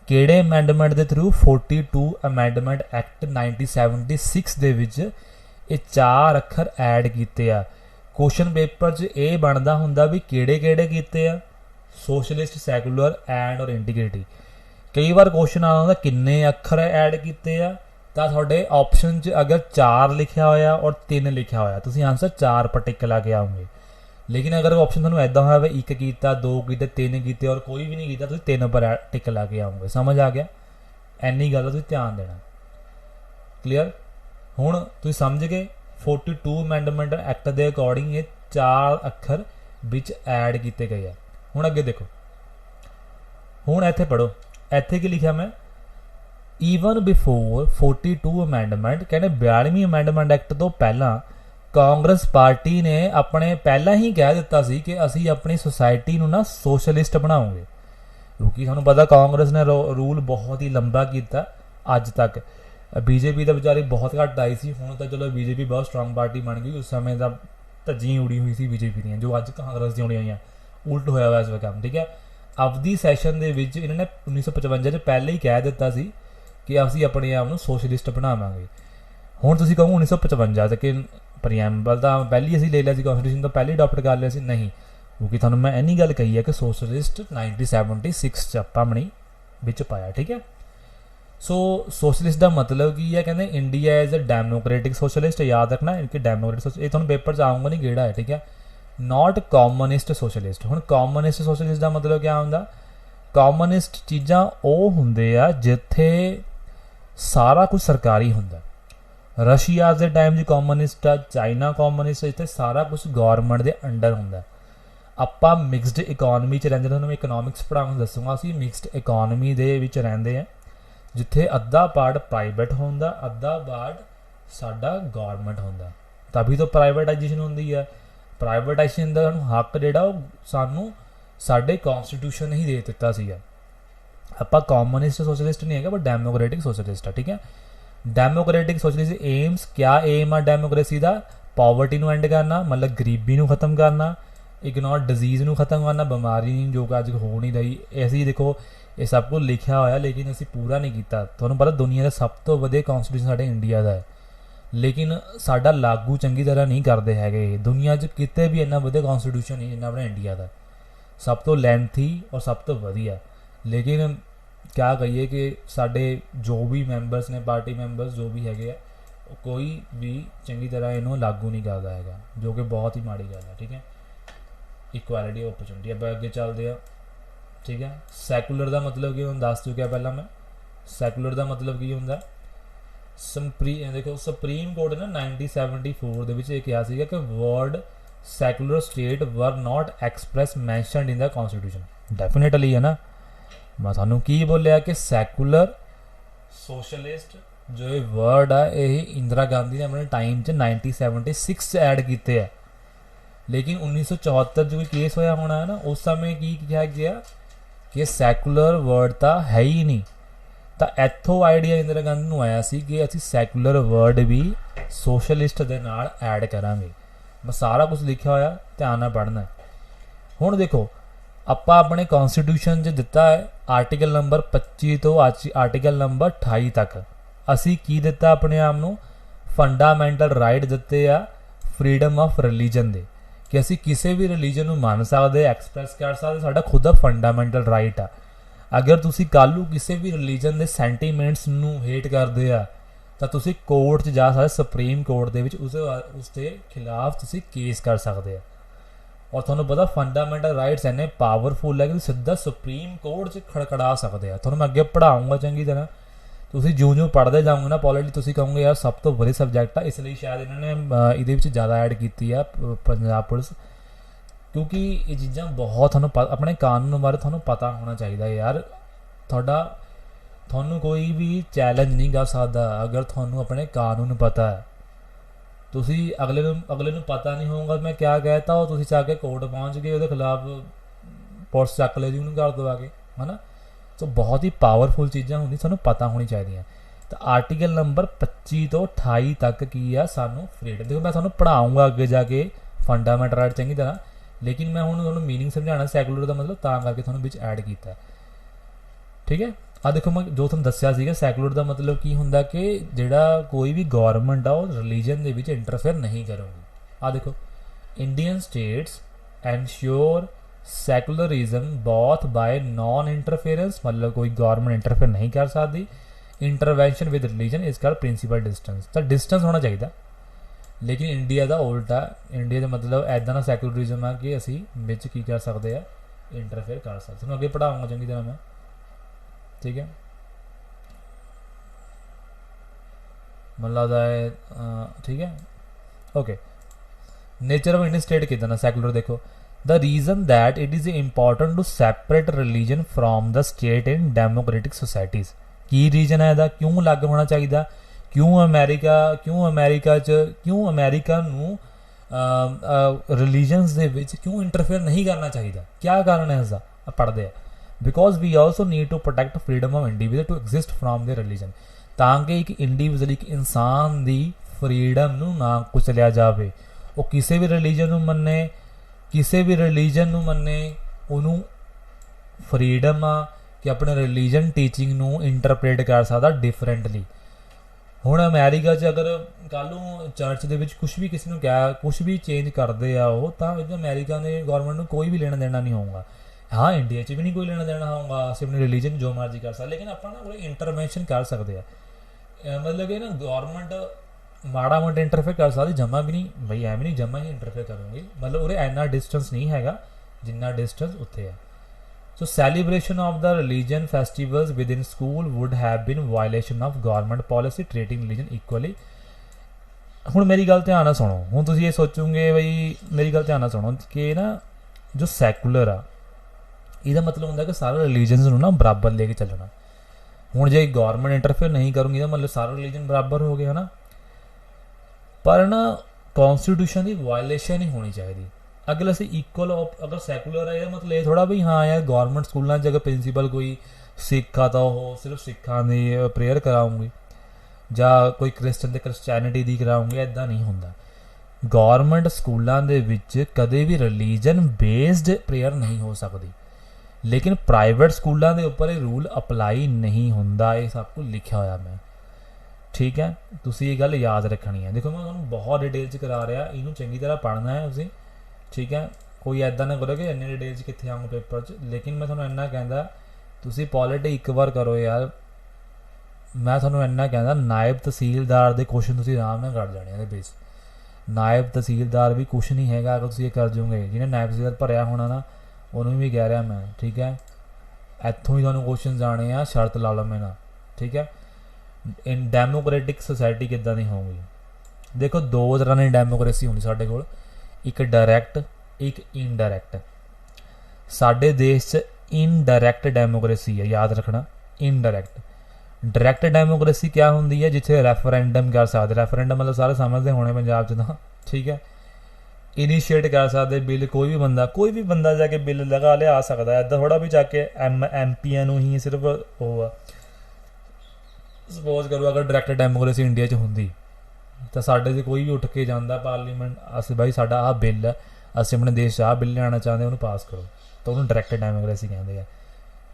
किहड़े अमेंडमेंट के थ्रू, 42 अमेंडमेंट एक्ट 1976 दे विच ये चार अखर ऐड किए आ। क्वेश्चन पेपर च ये बनता हुंदा भी किहड़े किहड़े कीते आ, सोशलिस्ट सैकुलर एंड और इंटीग्रिटी। कई बार क्वेश्चन आता किन्ने अखर ऐड किए आ, तो तुहाडे ऑप्शन च अगर 4 लिखा होया और 3 लिखा होया, तुसीं आंसर 4 पर टिक ला के आओगे। लेकिन अगर ऑप्शन तुहानूं इदां होया 1 कीता, 2 कीते, 3 कीते और कोई भी नहीं कीता, तुसीं 3 पर टिक ला के आओगे। समझ आ गया? इन्नी गल तुसीं ध्यान देना। क्लीयर? हुण तुसीं समझ गए 42 अमेंडमेंट एक्ट के अकॉर्डिंग ये 4 अखर विच ऐड किए गए हैं। हुण अगे देखो, हुण इत्थे पढ़ो, इत्थे की लिखा मैं, ईवन बिफोर 42 अमेंडमेंट, कहने 42वीं अमेंडमेंट एक्ट तो पहला कांग्रेस पार्टी ने अपने पहला ही कह दिता सी कि असी अपनी सोसाइटी नूं ना सोशलिस्ट बनाओगे, क्योंकि तुहानूं पता कांग्रेस ने रूल बहुत ही लंबा किया अज तक। बीजेपी तो बेचारी बहुत घट आई सी, हुण तो चलो बीजेपी बहुत स्ट्रोंग पार्टी बन गई, उस समय तो धज्जी उड़ी हुई सी बीजेपी दी, जो अज कांग्रेस दी उड़ी हुई, उल्ट होया हुआ इस काम, ठीक है। अवधि सैशन दे विच इन्होंने 1955 पहले ही कह दिता सी कि असी अपने आप नूं सोशलिस्ट बनावांगे। हुण तुसीं कहो 1955 कि प्रीएम्बल तो पहली असीं ले लिया सी, कॉन्स्टिट्यूशन तो पहले अडॉप्ट कर लिया सी, नहीं, क्योंकि तुहानूं मैं इन्नी गल कही है कि सोशलिस्ट 1976 च आपां अपनी विच पाया, ठीक है। सो सोशलिस्ट का मतलब की है, कहते India is a democratic socialist, याद रखना इनके डेमोक्रेटिक, ये तुहानूं पेपर च आऊँगा नहीं केड़ा है, ठीक है, नॉट कॉमनिस्ट सोशलिस्ट। हुण कॉमनिस्ट सोशलिस्ट का मतलब क्या होंदा, कॉमनिस्ट चीज़ां वो हुंदे आ जिथे सारा कुछ सरकारी हुंदा। रशिया के टाइम च कॉमनिस्ट आ, चाइना कॉमनिस्ट, इत्थे सारा कुछ गौरमेंट के अंडर हुंदा। आपां मिक्सड इकोनॉमी च रहिंदे, तुहानूं इकोनॉमिक्स पढ़ाउण दसूँगा, असीं मिक्सड इकोनॉमी दे विच रहिंदे आ, जिथे अद्धा पार्ट प्राइवेट होंदा, अद्धा पार्ट साडा गौरमेंट होंदा, तभी तो प्राइवेटाइजेशन होंदी है। प्राइवेटाइजेशन का हक जिहड़ा सानू साडे कॉन्स्टिट्यूशन ही दे दिता सीगा। आपां कॉमनिस्ट सोशलिस्ट नहीं है पर डेमोक्रेटिक सोशलिस्ट है, ठीक है। डेमोक्रेटिक सोशलिस्ट एम्स, क्या एम आ डेमोक्रेसी का, पॉवर्टी नूं एंड करना, मतलब गरीबी नूं खत्म करना, इग्नोर डिजीज़ नूं खत्म करना, बीमारी जो कि अज हो नहीं रही। ऐसी देखो ये सब कुछ लिखा होया, लेकिन असीं पूरा नहीं किया। तुहानूं पता दुनिया का सब तो वधिया कॉन्स्टिट्यूशन साडे इंडिया का है, लेकिन साडा लागू चंगी तरह नहीं करते हैगे। दुनिया च किते भी इन्ना वधिया कॉन्स्टिट्यूशन नहीं जिन्ना अपने इंडिया का, सब तो लेंथी और सब तो वधिया। लेकिन क्या कहिए कि साडे जो भी मैंबर्स ने, पार्टी मैंबर्स जो भी हैगे, कोई भी चंगी तरह इन्हों लागू नहीं करता है, जो कि बहुत ही माड़ी गल है, ठीक है। Equality of opportunity. अब अगे चलते हैं, ठीक है। सैकुलर का मतलब की दस चुका पहला मैं, सैकुलर का मतलब की होंदा, देखो सुप्रीम कोर्ट ने 1974 दे विच ये कहा सीगा कि word secular state were not express mentioned in the constitution. Definitely है ना, मैं थानू की बोलिया कि सैकुलर सोशलिस्ट जो ये वर्ड है यही इंदिरा गांधी ने अपने टाइम च 1976 ऐड किए है, लेकिन 1974 जो कोई केस होया होना है ना, उस समय की कहा गया कि सैकुलर वर्ड तो है ही नहीं। तो इत्थों आइडिया इंदिरा गांधी नूं आया सी कि असीं सैकुलर वर्ड भी सोशलिस्ट दे नाल ऐड करांगे। बस सारा कुछ लिखा होया, ध्यान नाल पढ़ना है। हुण देखो आपां अपने कॉन्स्टिट्यूशन च दिता है आर्टिकल नंबर 25 तो आर्टिकल नंबर 28 तक असीं की दिता अपने आप नूं, फंडामेंटल राइट दिते आ फ्रीडम ऑफ रिलीजन दे, कि असीं किसी भी रिलीजन नूं मन सकदे, एक्सप्रैस कर सकदे, साडा खुद दा फंडामेंटल राइट आ। अगर तुसी कल नूं किसी भी रिलीजन के सेंटीमेंट्स नूं हेट करदे आ ਤਾਂ ਤੁਸੀਂ ਕੋਰਟ 'ਚ ਜਾ ਸਕਦੇ, ਸੁਪਰੀਮ ਕੋਰਟ ਦੇ ਵਿੱਚ ਉਸ ਦੇ ਖਿਲਾਫ ਤੁਸੀਂ ਕੇਸ ਕਰ ਸਕਦੇ ਆ। ਔਰ ਤੁਹਾਨੂੰ ਪਤਾ ਫੰਡਾਮੈਂਟਲ ਰਾਈਟਸ ਇੰਨੇ ਪਾਵਰਫੁਲ ਹੈ ਕਿ ਤੁਸੀਂ ਸਿੱਧਾ ਸੁਪਰੀਮ ਕੋਰਟ 'ਚ ਖੜਖੜਾ ਸਕਦੇ ਆ। ਤੁਹਾਨੂੰ ਮੈਂ ਅੱਗੇ ਪੜ੍ਹਾਊਂਗਾ ਚੰਗੀ ਤਰ੍ਹਾਂ, ਤੁਸੀਂ ਜਿਉਂ ਪੜ੍ਹਦੇ ਜਾਓਗੇ ਨਾ ਪੋਲਿਟੀ, ਤੁਸੀਂ ਕਹੋਗੇ ਯਾਰ ਸਭ ਤੋਂ ਵਧੀਆ ਸਬਜੈਕਟ ਆ। ਇਸ ਲਈ ਸ਼ਾਇਦ ਇਹਨਾਂ ਨੇ ਇਹਦੇ ਵਿੱਚ ਜ਼ਿਆਦਾ ਐਡ ਕੀਤੀ ਆ ਪੰਜਾਬ ਪੁਲਿਸ, ਕਿਉਂਕਿ ਇਹ ਚੀਜ਼ਾਂ ਬਹੁਤ ਤੁਹਾਨੂੰ ਆਪਣੇ ਕਾਨੂੰਨ ਬਾਰੇ ਤੁਹਾਨੂੰ ਪਤਾ ਹੋਣਾ ਚਾਹੀਦਾ ਯਾਰ। ਤੁਹਾਨੂੰ ਕੋਈ ਵੀ ਚੈਲੰਜ ਨਹੀਂ ਕਰ ਸਕਦਾ ਅਗਰ ਤੁਹਾਨੂੰ ਆਪਣੇ ਕਾਨੂੰਨ ਪਤਾ ਹੈ। ਤੁਸੀਂ ਅਗਲੇ ਨੂੰ ਪਤਾ ਨਹੀਂ ਹੋਊਗਾ ਮੈਂ ਕਿਆ ਕਹਿਤਾ, ਉਹ ਤੁਸੀਂ ਜਾ ਕੇ ਕੋਰਟ ਪਹੁੰਚ ਗਏ, ਉਹਦੇ ਖਿਲਾਫ ਪੁਲਿਸ ਚੱਕ ਲੈ ਜੀ ਉਹਨੂੰ ਘਰ ਦਵਾ ਕੇ, ਹੈ ਨਾ। ਸੋ ਬਹੁਤ ਹੀ ਪਾਵਰਫੁਲ ਚੀਜ਼ਾਂ ਹੁੰਦੀਆਂ, ਸਾਨੂੰ ਪਤਾ ਹੋਣੀ ਚਾਹੀਦੀਆਂ। ਤਾਂ ਆਰਟੀਕਲ ਨੰਬਰ 25 ਤੋਂ 28 ਤੱਕ ਕੀ ਆ ਸਾਨੂੰ ਫਰੀडम। ਦੇਖੋ ਮੈਂ ਤੁਹਾਨੂੰ ਪੜ੍ਹਾਊਂਗਾ ਅੱਗੇ ਜਾ ਕੇ ਫੰਡਾਮੈਂਟਲ ਰਾਈਟ ਚੰਗੀ ਤਰ੍ਹਾਂ, ਲੇਕਿਨ ਮੈਂ ਹੁਣ ਤੁਹਾਨੂੰ ਮੀਨਿੰਗ ਸਮਝਾਉਣਾ ਸੈਕੂਲਰ ਦਾ ਮਤਲਬ, ਤਾਂ ਕਰਕੇ ਤੁਹਾਨੂੰ ਵਿੱਚ ਐਡ ਕੀਤਾ, ਠੀਕ ਹੈ। ਆ ਦੇਖੋ ਮੈਂ ਜੋ ਤੁਹਾਨੂੰ ਦੱਸਿਆ ਸੀਗਾ ਸੈਕੂਲਰ ਦਾ ਮਤਲਬ ਕੀ ਹੁੰਦਾ ਕਿ ਜਿਹੜਾ ਕੋਈ ਵੀ ਗੌਰਮੈਂਟ ਆ ਉਹ ਰਿਲੀਜਨ ਦੇ ਵਿੱਚ ਇੰਟਰਫੇਅਰ ਨਹੀਂ ਕਰੂਗੀ। ਆ ਦੇਖੋ, Indian states ensure secularism both by non interference, मतलब कोई गवर्नमेंट इंटरफेयर नहीं कर सकती। Intervention with religion is called principle distance. तो डिस्टेंस होना चाहिए, लेकिन इंडिया का उल्टा, इंडिया का मतलब ऐदा ना सैकूलरिज्म है कि असी विच की कर सकते हैं, इंटरफेयर कर सकते। मैं अगे पढ़ाऊँगा चंगी तरह मैं, ठीक है। मतलब लगता है ठीक है, okay. Nature of Indian state कितना सैकूलर देखो, the reason that it is important to separate religion from the state in democratic societies। की रीजन है ਇਹਦਾ, क्यों अलग होना चाहिए, क्यों अमेरिका ਨੂੰ ਰਿਲੀਜਨਸ ਦੇ ਵਿੱਚ क्यों इंटरफेयर नहीं करना चाहिए, क्या कारण है इसका, पढ़ते हैं। Because we also need to protect freedom of individual to exist from the religion. ਤਾਂ ਕਿ ਇੱਕ ਇੰਡੀਵਿਜੂਅਲ, ਇੱਕ ਇਨਸਾਨ ਦੀ ਫਰੀडम ਨੂੰ ਨਾ ਕੁਚਲਿਆ ਜਾਵੇ। ਉਹ ਕਿਸੇ ਵੀ ਰਿਲੀਜਨ ਨੂੰ ਮੰਨੇ, ਉਹਨੂੰ ਫਰੀडम ਆ ਕਿ ਆਪਣੇ ਰਿਲੀਜਨ ਟੀਚਿੰਗ ਨੂੰ ਇੰਟਰਪ੍ਰੇਟ ਕਰ ਸਕਦਾ ਡਿਫਰੈਂਟਲੀ। ਹੁਣ ਅਮਰੀਕਾ 'ਚ ਅਗਰ ਕੱਲ੍ਹ ਨੂੰ ਚਰਚ ਦੇ ਵਿੱਚ ਕੁਛ ਵੀ ਕਿਸੇ ਨੂੰ ਕਿਹਾ, ਕੁਛ ਵੀ ਚੇਂਜ ਕਰਦੇ ਆ ਉਹ, ਤਾਂ ਅਮਰੀਕਾ ਨੇ ਗੌਰਮੈਂਟ ਨੂੰ ਕੋਈ ਵੀ ਲੈਣਾ ਦੇਣਾ ਨਹੀਂ ਹੋਊਗਾ। हाँ इंडिया च भी नहीं कोई लेना देना होगा, ਅਸੀਂ अपने रिलीजन जो मर्जी कर सकते, लेकिन ਆਪਾਂ ना इंटरवेंशन कर सकते हैं। मतलब कि ना गौरमेंट माड़ा मोटा इंटरफेयर कर सकती, जमा भी नहीं बई, एवं नहीं जमा ही इंटरफेयर करूँगी। मतलब उरे इन्ना डिस्टेंस नहीं हैगा जिन्ना डिस्टेंस उत्थे है। So celebration of the religion festivals within school would have been violation of government policy treating religion equally. ਹੁਣ ਮੇਰੀ ਗੱਲ ਧਿਆਨ ਨਾਲ ਸੁਣੋ, ਹੁਣ ਤੁਸੀਂ ਇਹ ਸੋਚੋਗੇ ਬਈ, ਮੇਰੀ ਗੱਲ ਧਿਆਨ ਨਾਲ ਸੁਣੋ ਕਿ ਨਾ ਜੋ ਸੈਕੂਲਰ ਆ ਇਹਦਾ ਮਤਲਬ ਹੁੰਦਾ ਕਿ ਸਾਰੇ ਰਿਲੀਜਨਸ ਨੂੰ ਨਾ ਬਰਾਬਰ ਲੈ ਕੇ ਚੱਲਣਾ। ਹੁਣ ਜੇ ਗੌਰਮੈਂਟ ਇੰਟਰਫੇਅਰ ਨਹੀਂ ਕਰੂਗੀ ਇਹਦਾ ਮਤਲਬ ਸਾਰੇ ਰਿਲੀਜਨ ਬਰਾਬਰ ਹੋ ਗਏ, ਹੈ ਨਾ। ਪਰ ਨਾ ਕੌਨਸਟੀਟਿਊਸ਼ਨ ਦੀ ਵਾਇਲੇਸ਼ਨ ਨਹੀਂ ਹੋਣੀ ਚਾਹੀਦੀ। ਅਗਰ ਅਸੀਂ ਇਕੁਅਲ, ਅਗਰ ਸੈਕੂਲਰ ਹੈ ਇਹਦਾ ਮਤਲਬ ਇਹ ਥੋੜ੍ਹਾ ਵੀ ਹਾਂ ਯਾਰ ਗੌਰਮੈਂਟ ਸਕੂਲਾਂ 'ਚ ਅਗਰ ਪ੍ਰਿੰਸੀਪਲ ਕੋਈ ਸਿੱਖ ਆ ਤਾਂ ਉਹ ਸਿਰਫ ਸਿੱਖਾਂ ਦੀ ਪ੍ਰੇਅਰ ਕਰਾਉਂਗੀ, ਜਾਂ ਕੋਈ ਕ੍ਰਿਸਚਨ ਤੇ ਕ੍ਰਿਸਚੈਨਿਟੀ ਦੀ ਕਰਾਉਂਗੀ, ਇੱਦਾਂ ਨਹੀਂ ਹੁੰਦਾ। ਗੌਰਮੈਂਟ ਸਕੂਲਾਂ ਦੇ ਵਿੱਚ ਕਦੇ ਵੀ ਰਿਲੀਜਨ ਬੇਸਡ ਪ੍ਰੇਅਰ ਨਹੀਂ ਹੋ ਸਕਦੀ, ਲੇਕਿਨ ਪ੍ਰਾਈਵੇਟ ਸਕੂਲਾਂ ਦੇ ਉੱਪਰ ਇਹ ਰੂਲ ਅਪਲਾਈ ਨਹੀਂ ਹੁੰਦਾ। ਇਹ ਸਭ ਕੁਝ ਲਿਖਿਆ ਹੋਇਆ ਮੈਂ, ਠੀਕ ਹੈ। ਤੁਸੀਂ ਇਹ ਗੱਲ ਯਾਦ ਰੱਖਣੀ ਹੈ। ਦੇਖੋ ਮੈਂ ਤੁਹਾਨੂੰ ਬਹੁਤ ਡਿਟੇਲ 'ਚ ਕਰਾ ਰਿਹਾ, ਇਹਨੂੰ ਚੰਗੀ ਤਰ੍ਹਾਂ ਪੜ੍ਹਨਾ ਹੈ ਤੁਸੀਂ, ਠੀਕ ਹੈ। ਕੋਈ ਇੱਦਾਂ ਨਾ ਕਰੋ ਕਿ ਇੰਨੀ ਡਿਟੇਲ 'ਚ ਕਿੱਥੇ ਆਊਂ ਪੇਪਰ 'ਚ, ਲੇਕਿਨ ਮੈਂ ਤੁਹਾਨੂੰ ਇੰਨਾ ਕਹਿੰਦਾ ਤੁਸੀਂ ਪੋਲਿਟੀ ਇੱਕ ਵਾਰ ਕਰੋ ਯਾਰ। ਮੈਂ ਤੁਹਾਨੂੰ ਇੰਨਾ ਕਹਿੰਦਾ ਨਾਇਬ ਤਹਿਸੀਲਦਾਰ ਦੇ ਕੁਐਸਚਨ ਤੁਸੀਂ ਆਰਾਮ ਨਾਲ ਕੱਢ ਜਾਣੇ ਇਹਦੇ ਬੇਸ। ਨਾਇਬ ਤਹਿਸੀਲਦਾਰ ਵੀ ਕੁਛ ਨਹੀਂ ਹੈਗਾ ਅਗਰ ਤੁਸੀਂ ਇਹ ਕਰ ਜਾਓਗੇ। ਜਿਹਨੇ ਨਾਇਬ ਤਹਿਸੀਲਦਾਰ ਭਰਿਆ ਹੋਣਾ ਨਾ ਉਹਨੂੰ ਵੀ ਕਹਿ ਰਿਹਾ ਮੈਂ, ਠੀਕ ਹੈ। ਇੱਥੋਂ ਹੀ ਤੁਹਾਨੂੰ ਕੁਐਸਚਨ ਆਉਣੇ ਆ, ਸ਼ਰਤ ਲਾ ਲਓ ਮੇਰੇ ਨਾਲ, ਠੀਕ ਹੈ। ਇਨ ਡੈਮੋਕ੍ਰੈਟਿਕ ਸੋਸਾਇਟੀ ਕਿੱਦਾਂ ਦੀ ਹੋਊਗੀ? ਦੇਖੋ ਦੋ ਤਰ੍ਹਾਂ ਦੀ ਡੈਮੋਕ੍ਰੇਸੀ ਹੁੰਦੀ ਸਾਡੇ ਕੋਲ, ਇੱਕ ਡਾਇਰੈਕਟ, ਇੱਕ ਇਨਡਾਇਰੈਕਟ। ਸਾਡੇ ਦੇਸ਼ 'ਚ ਇਨਡਾਇਰੈਕਟ ਡੈਮੋਕ੍ਰੇਸੀ ਹੈ, ਯਾਦ ਰੱਖਣਾ। ਇਨਡਾਇਰੈਕਟ, ਡਾਇਰੈਕਟ ਡੈਮੋਕ੍ਰੇਸੀ ਕਿਆ ਹੁੰਦੀ ਹੈ? ਜਿੱਥੇ ਰੈਫਰੈਂਡਮ ਕਰ ਸਕਦੇ। ਰੈਫਰੈਂਡਮ ਮਤਲਬ ਸਾਰੇ ਸਮਝਦੇ ਹੋਣੇ ਪੰਜਾਬ 'ਚ ਤਾਂ, ਠੀਕ ਹੈ। ਇਨੀਸ਼ੀਏਟ ਕਰ ਸਕਦੇ ਬਿੱਲ, ਕੋਈ ਵੀ ਬੰਦਾ ਜਾ ਕੇ ਬਿੱਲ ਲਗਾ ਲਿਆ ਸਕਦਾ। ਇੱਦਾਂ ਥੋੜ੍ਹਾ ਵੀ ਜਾ ਕੇ ਐਮਪੀਆਂ ਨੂੰ ਹੀ ਸਿਰਫ ਉਹ ਆ। ਸਪੋਜ਼ ਕਰੋ ਅਗਰ ਡਾਇਰੈਕਟ ਡੈਮੋਕ੍ਰੇਸੀ ਇੰਡੀਆ 'ਚ ਹੁੰਦੀ ਤਾਂ ਸਾਡੇ 'ਚ ਕੋਈ ਵੀ ਉੱਠ ਕੇ ਜਾਂਦਾ ਪਾਰਲੀਮੈਂਟ, ਅਸੀਂ ਬਾਈ ਸਾਡਾ ਆਹ ਬਿੱਲ ਹੈ, ਅਸੀਂ ਆਪਣੇ ਦੇਸ਼ 'ਚ ਆਹ ਬਿੱਲ ਲਿਆਉਣਾ ਚਾਹੁੰਦੇ, ਉਹਨੂੰ ਪਾਸ ਕਰੋ, ਤਾਂ ਉਹਨੂੰ ਡਾਇਰੈਕਟ ਡੈਮੋਕ੍ਰੇਸੀ ਕਹਿੰਦੇ ਆ।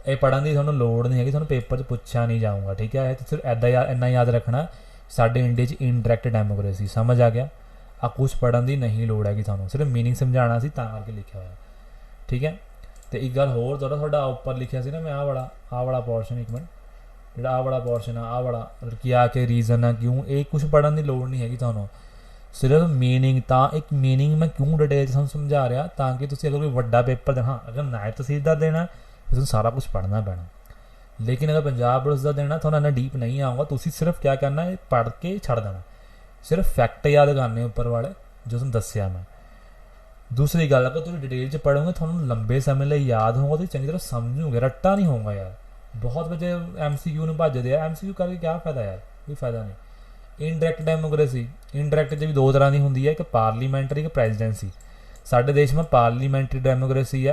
ਇਹ ਪੜ੍ਹਨ ਦੀ ਤੁਹਾਨੂੰ ਲੋੜ ਨਹੀਂ ਹੈਗੀ, ਤੁਹਾਨੂੰ ਪੇਪਰ 'ਚ ਪੁੱਛਿਆ ਨਹੀਂ ਜਾਊਗਾ, ਠੀਕ ਹੈ। ਇਹ ਸਿਰਫ ਇੱਦਾਂ ਇੰਨਾ ਯਾਦ ਰੱਖਣਾ, ਸਾਡੇ ਇੰਡੀਆ 'ਚ ਇਨਡਾਇਰੈਕਟ ਡੈਮੋਕ੍ਰੇਸੀ, ਸਮਝ ਆ ਗਿਆ। ਆ ਕੁਛ ਪੜ੍ਹਨ ਦੀ ਨਹੀਂ ਲੋੜ ਹੈਗੀ ਤੁਹਾਨੂੰ, ਸਿਰਫ ਮੀਨਿੰਗ ਸਮਝਾਉਣਾ ਸੀ ਤਾਂ ਕਰਕੇ ਲਿਖਿਆ ਹੋਇਆ, ਠੀਕ ਹੈ। ਅਤੇ ਇੱਕ ਗੱਲ ਹੋਰ, ਤੁਹਾਡਾ ਉੱਪਰ ਲਿਖਿਆ ਸੀ ਨਾ ਮੈਂ ਆਹ ਵਾਲਾ ਪੋਰਸ਼ਨ, ਇੱਕ ਮਿੰਟ ਜਿਹੜਾ ਆਹ ਵਾਲਾ ਪੋਰਸ਼ਨ ਆ, ਆਹ ਵਾਲਾ ਕਿ ਆ ਕੇ ਰੀਜ਼ਨ ਆ ਕਿਉਂ, ਇਹ ਕੁਛ ਪੜ੍ਹਨ ਦੀ ਲੋੜ ਨਹੀਂ ਹੈਗੀ ਤੁਹਾਨੂੰ। ਸਿਰਫ ਮੀਨਿੰਗ, ਤਾਂ ਇੱਕ ਮੀਨਿੰਗ ਮੈਂ ਕਿਉਂ ਡਿਟੇਲ 'ਚ ਤੁਹਾਨੂੰ ਸਮਝਾ ਰਿਹਾ ਤਾਂ ਕਿ ਤੁਸੀਂ ਅਗਰ ਕੋਈ ਵੱਡਾ ਪੇਪਰ ਦੇਣਾ, ਹਾਂ ਅਗਰ ਨਾਇਬ ਤਹਿਸੀਲਦਾਰ ਦੇਣਾ ਤੁਹਾਨੂੰ ਸਾਰਾ ਕੁਛ ਪੜ੍ਹਨਾ ਪੈਣਾ। ਲੇਕਿਨ ਅਗਰ ਪੰਜਾਬ ਪੁਲਿਸ ਦਾ ਦੇਣਾ ਤੁਹਾਨੂੰ ਇੰਨਾ ਡੀਪ ਨਹੀਂ ਆਊਗਾ, ਤੁਸੀਂ ਸਿਰਫ ਕਿਆ ਕਰਨਾ ਹੈ ਪੜ੍ਹ ਕੇ ਛੱਡ ਦੇਣਾ, ਸਿਰਫ ਫੈਕਟ ਯਾਦ ਕਰਨੇ ਉੱਪਰ ਵਾਲੇ ਜੋ ਤੁਹਾਨੂੰ ਦੱਸਿਆ ਮੈਂ। ਦੂਸਰੀ ਗੱਲ, ਅਗਰ ਤੁਸੀਂ ਡਿਟੇਲ 'ਚ ਪੜ੍ਹੋਗੇ ਤੁਹਾਨੂੰ ਲੰਬੇ ਸਮੇਂ ਲਈ ਯਾਦ ਹੋਊਗਾ, ਤੁਸੀਂ ਚੰਗੀ ਤਰ੍ਹਾਂ ਸਮਝੋਗੇ, ਰੱਟਾ ਨਹੀਂ ਹੋਊਗਾ ਯਾਰ। ਬਹੁਤ ਬੱਚੇ MCQ ਨੂੰ ਭੱਜਦੇ ਆ, MCQ ਕਰਕੇ ਕਿਆ ਫਾਇਦਾ ਯਾਰ, ਕੋਈ ਫਾਇਦਾ ਨਹੀਂ। ਇਨਡਾਇਰੈਕਟ ਡੈਮੋਕ੍ਰੇਸੀ, ਇਨਡਾਇਰੈਕਟ 'ਚ ਵੀ ਦੋ ਤਰ੍ਹਾਂ ਦੀ ਹੁੰਦੀ ਹੈ, ਇੱਕ ਪਾਰਲੀਮੈਂਟਰੀ, ਇੱਕ ਪ੍ਰੈਜ਼ੀਡੈਂਸੀ। ਸਾਡੇ देश में पार्लीमेंट्री डेमोक्रेसी है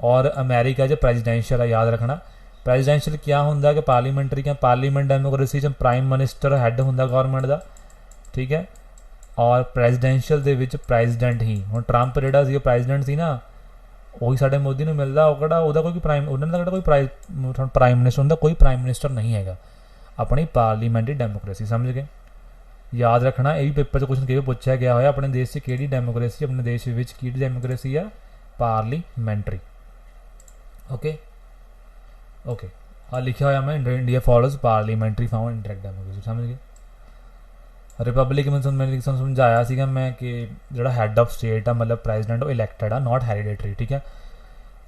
और अमेरिका 'ਚ प्रेजिडेंशियल है। याद रखना प्रेजिडेंशियल क्या होंगे कि पार्लीमेंटरी क्या पार्लीमेंट डेमोक्रेसी 'ਚ प्राइम मिनिस्टर हैड होंगे गवर्नमेंट का, ठीक है। और प्रेजिडेंशियल ਦੇ ਵਿੱਚ ਪ੍ਰੈਜ਼ੀਡੈਂਟ ਹੀ, ਹੁਣ ਟਰੰਪ ਜਿਹੜਾ ਸੀ ਉਹ ਪ੍ਰੈਜ਼ੀਡੈਂਟ ਸੀ ਨਾ, ਉਹੀ ਸਾਡੇ ਮੋਦੀ ਨੂੰ ਮਿਲਦਾ, ਉਹ ਕਿਹੜਾ ਉਹਦਾ ਕੋਈ ਪ੍ਰਾਈਮ, ਉਹਨਾਂ ਦਾ ਕਿਹੜਾ ਕੋਈ ਪ੍ਰਾਈਮ ਮਿਨਿਸਟਰ ਹੁੰਦਾ, ਕੋਈ ਪ੍ਰਾਈਮ ਮਿਨਿਸਟਰ ਨਹੀਂ ਹੈਗਾ। ਆਪਣੀ ਪਾਰਲੀਮੈਂਟਰੀ ਡੈਮੋਕ੍ਰੇਸੀ ਸਮਝ ਗਏ। याद रखना ये भी पेपर 'ਚ क्वेश्चन किਵੇਂ ਪੁੱਛਿਆ ਗਿਆ ਹੋਇਆ, ਆਪਣੇ ਦੇਸ਼ 'ਚ ਕਿਹੜੀ ਡੈਮੋਕ੍ਰੇਸੀ, ਆਪਣੇ ਦੇਸ਼ ਵਿੱਚ ਕਿਹੜੀ ਡੈਮੋਕ੍ਰੇਸੀ ਆ, ਪਾਰਲੀਮੈਂਟਰੀ। ਓਕੇ ਓਕੇ ਆ ਲਿਖਿਆ ਹੋਇਆ ਮੈਂ, India follows parliamentary form indirect democracy, ਸਮਝ ਗਏ। ਰਿਪਬਲਿਕ ਮੈਂ ਤੁਹਾਨੂੰ ਸਮਝਾਇਆ ਸੀਗਾ ਮੈਂ ਕਿ ਜਿਹੜਾ ਹੈਡ ਆਫ ਸਟੇਟ ਆ ਮਤਲਬ ਪ੍ਰੈਜ਼ੀਡੈਂਟ, ਉਹ ਇਲੈਕਟਡ ਆ, ਨਾਟ ਹੈਰੀਡੇਟਰੀ, ਠੀਕ ਹੈ।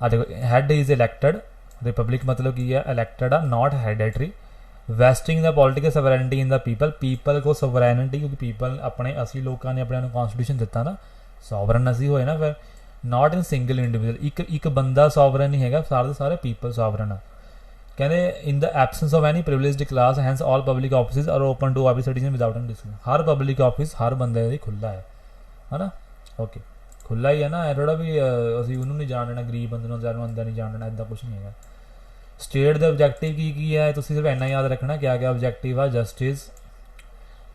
ਆ ਦੇਖੋ ਹੈਡ ਇਜ਼ ਇਲੈਕਟਡ, ਰਿਪਬਲਿਕ ਮਤਲਬ ਕੀ ਹੈ, ਇਲੈਕਟਡ ਆ, ਨਾਟ ਹੈਰੀਡੇਟਰੀ। Westing the political ਸਵਰੈਨਿਟੀ in the people ਕੋ ਸਵਰੈਨਿਟੀ, ਕਿਉਂਕਿ ਪੀਪਲ ਆਪਣੇ ਅਸੀਂ ਲੋਕਾਂ ਨੇ ਆਪਣੇ ਨੂੰ ਕੌਨਸਟੀਟਿਊਸ਼ਨ ਦਿੱਤਾ ਨਾ, ਸੋਵਰਨ ਅਸੀਂ ਹੋਏ ਨਾ। ਫਿਰ ਨਾਟ ਇਨ ਸਿੰਗਲ ਇੰਡੀਵਿਜੂਅਲ, ਇੱਕ ਬੰਦਾ ਸੋਵਰਨ ਨਹੀਂ ਹੈਗਾ, ਸਾਰੇ ਦੇ ਸਾਰੇ ਪੀਪਲ ਸੋਵਰਨ ਆ। ਕਹਿੰਦੇ in the absence of any privileged class hence all public offices are open to every citizen without any discrimination. ਹਰ ਪਬਲਿਕ ਆਫਿਸ ਹਰ ਬੰਦੇ ਲਈ ਖੁੱਲ੍ਹਾ ਹੈ ਨਾ। ਓਕੇ ਖੁੱਲ੍ਹਾ ਹੀ ਹੈ ਨਾ, ਇਹ ਥੋੜ੍ਹਾ ਵੀ ਅਸੀਂ ਉਹਨੂੰ ਨਹੀਂ ਜਾਣ ਦੇਣਾ, ਗਰੀਬ ਬੰਦੇ ਨੂੰ ਨੂੰ ਅੰਦਰ ਨਹੀਂ ਜਾਣ ਦੇਣਾ, ਇੱਦਾਂ ਕੁਛ ਨਹੀਂ ਹੈਗਾ। ਸਟੇਟ ਦੇ ਆਬਜੈਕਟਿਵ ਕੀ ਹੈ, ਤੁਸੀਂ ਸਿਰਫ ਇੰਨਾ ਯਾਦ ਰੱਖਣਾ ਕਿਆ ਆਬਜੈਕਟਿਵ ਆ।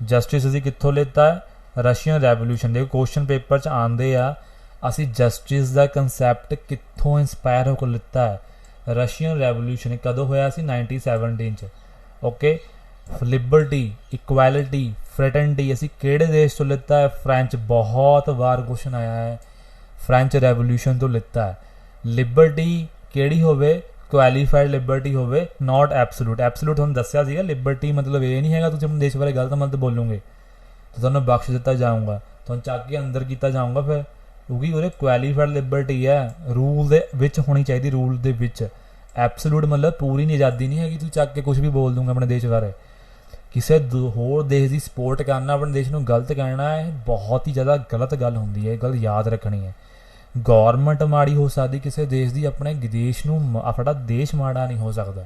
ਜਸਟਿਸ ਅਸੀਂ ਕਿੱਥੋਂ ਲਿੱਤਾ ਹੈ, ਰਸ਼ੀਅਨ ਰੈਵੋਲੂਸ਼ਨ ਦੇ ਕੁਐਸਚਨ ਪੇਪਰ 'ਚ ਆਉਂਦੇ ਆ। ਅਸੀਂ ਜਸਟਿਸ ਦਾ ਕੰਸੈਪਟ ਕਿੱਥੋਂ ਇੰਸਪਾਇਰ ਹੋ ਕੇ ਲਿੱਤਾ ਹੈ, ਰਸ਼ੀਅਨ ਰੈਵੋਲੂਸ਼ਨ ਕਦੋਂ ਹੋਇਆ ਸੀ, 1917 'ਚ। ਓਕੇ ਲਿਬਰਟੀ, ਇਕੁਐਲਿਟੀ, ਫ੍ਰੈਟਰਨਿਟੀ ਅਸੀਂ ਕਿਹੜੇ ਦੇਸ਼ ਤੋਂ ਲਿੱਤਾ ਹੈ, ਫ੍ਰੈਂਚ, ਬਹੁਤ ਵਾਰ ਕੁਐਸਚਨ ਆਇਆ ਹੈ, ਫ੍ਰੈਂਚ ਰੈਵੋਲੂਸ਼ਨ ਤੋਂ ਲਿੱਤਾ ਹੈ। ਲਿਬਰਟੀ ਕਿਹੜੀ ਹੋਵੇ, ਕੁਆਲੀਫਾਈਡ ਲਿਬਰਟੀ ਹੋਵੇ, ਨਾਟ ਐਬਸੋਲੂਟ। ਐਬਸੋਲੂਟ ਤੁਹਾਨੂੰ ਦੱਸਿਆ ਸੀਗਾ, ਲਿਬਰਟੀ ਮਤਲਬ ਇਹ ਨਹੀਂ ਹੈਗਾ ਤੁਸੀਂ ਆਪਣੇ ਦੇਸ਼ ਬਾਰੇ ਗਲਤ ਮਤ ਬੋਲੋਗੇ ਤਾਂ ਤੁਹਾਨੂੰ ਬਖਸ਼ ਦਿੱਤਾ ਜਾਊਗਾ, ਤੁਹਾਨੂੰ ਚੱਕ ਕੇ ਅੰਦਰ ਕੀਤਾ ਜਾਊਗਾ ਫਿਰ, ਕਿਉਂਕਿ ਉਹਦੇ ਕੁਆਲੀਫਾਈਡ ਲਿਬਰਟੀ ਹੈ, ਰੂਲ ਦੇ ਵਿੱਚ ਹੋਣੀ ਚਾਹੀਦੀ, ਰੂਲ ਦੇ ਵਿੱਚ। ਐਬਸੋਲੂਟ ਮਤਲਬ ਪੂਰੀ ਨਹੀਂ ਆਜ਼ਾਦੀ ਨਹੀਂ ਹੈਗੀ, ਤੁਸੀਂ ਚੱਕ ਕੇ ਕੁਛ ਵੀ ਬੋਲ ਦੂੰਗਾ ਆਪਣੇ ਦੇਸ਼ ਬਾਰੇ। ਕਿਸੇ ਹੋਰ ਦੇਸ਼ ਦੀ ਸਪੋਰਟ ਕਰਨਾ, ਆਪਣੇ ਦੇਸ਼ ਨੂੰ ਗਲਤ ਕਹਿਣਾ, ਇਹ ਬਹੁਤ ਹੀ ਜ਼ਿਆਦਾ ਗਲਤ ਗੱਲ ਹੁੰਦੀ ਹੈ, ਇਹ ਗੱਲ ਯਾਦ ਰੱਖਣੀ ਹੈ। ਗੌਰਮੈਂਟ ਮਾੜੀ ਹੋ ਸਕਦੀ ਕਿਸੇ ਦੇਸ਼ ਦੀ, ਆਪਣੇ ਦੇਸ਼ ਨੂੰ ਆਪਣਾ ਦੇਸ਼ ਮਾੜਾ ਨਹੀਂ ਹੋ ਸਕਦਾ।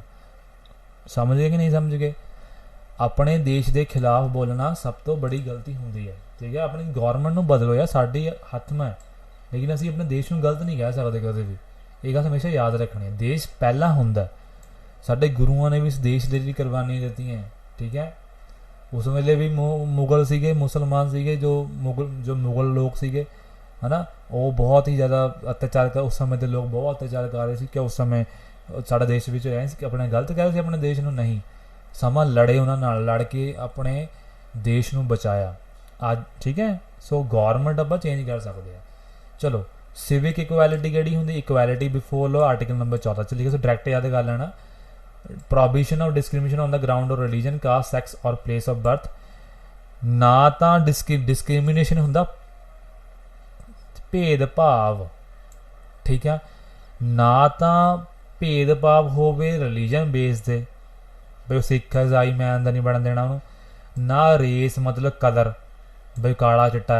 ਸਮਝ ਗਏ ਕਿ ਨਹੀਂ ਸਮਝ ਗਏ। ਆਪਣੇ ਦੇਸ਼ ਦੇ ਖਿਲਾਫ ਬੋਲਣਾ ਸਭ ਤੋਂ ਬੜੀ ਗਲਤੀ ਹੁੰਦੀ ਹੈ, ਠੀਕ ਹੈ। ਆਪਣੀ ਗੌਰਮੈਂਟ ਨੂੰ ਬਦਲੋ ਯਾਰ, ਸਾਡੇ ਹੱਥ ਮੈਂ, ਲੇਕਿਨ ਅਸੀਂ ਆਪਣੇ ਦੇਸ਼ ਨੂੰ ਗਲਤ ਨਹੀਂ ਕਹਿ ਸਕਦੇ ਕਦੇ ਵੀ। ਇਹ ਗੱਲ ਹਮੇਸ਼ਾ ਯਾਦ ਰੱਖਣੀ ਹੈ, ਦੇਸ਼ ਪਹਿਲਾਂ ਹੁੰਦਾ। ਸਾਡੇ ਗੁਰੂਆਂ ਨੇ ਵੀ ਇਸ ਦੇਸ਼ ਦੇ ਲਈ ਕੁਰਬਾਨੀਆਂ ਦਿੱਤੀਆਂ, ਠੀਕ ਹੈ। ਉਸ ਵੇਲੇ ਵੀ ਮੁਗਲ ਸੀਗੇ, ਮੁਸਲਮਾਨ ਸੀਗੇ, ਜੋ ਮੁਗਲ ਲੋਕ ਸੀਗੇ है ना, वो बहुत ही ज़्यादा अत्याचार कर, उस समय के लोग बहुत अत्याचार कर रहे थे कि उस समय साढ़े देश में अपने गलत कह रहे थे, अपने देश में नहीं समा लड़े, उन्होंने लड़ के अपने देश में बचाया आज, ठीक है। सो गौरमेंट आप चेंज कर सकते हैं। चलो सिविक इक्वैलिटी किहड़ी हुंदी, equality before law, article number 14 च लिखा, सो डायरैक्ट याद कर लेना। Prohibition of discrimination on the ground of religion, caste, sex और प्लेस ऑफ बर्थ। ना तो डिस्क्रिमिनेशन हुंदा भेदभाव, ठीक है, ना तो भेदभाव होवे रिलीजन बेस दे, बई सिख ईसाई मैं अंदर नहीं बढ़न देना उन्होंने, ना रेस मतलब कलर, बई काला चिट्टा,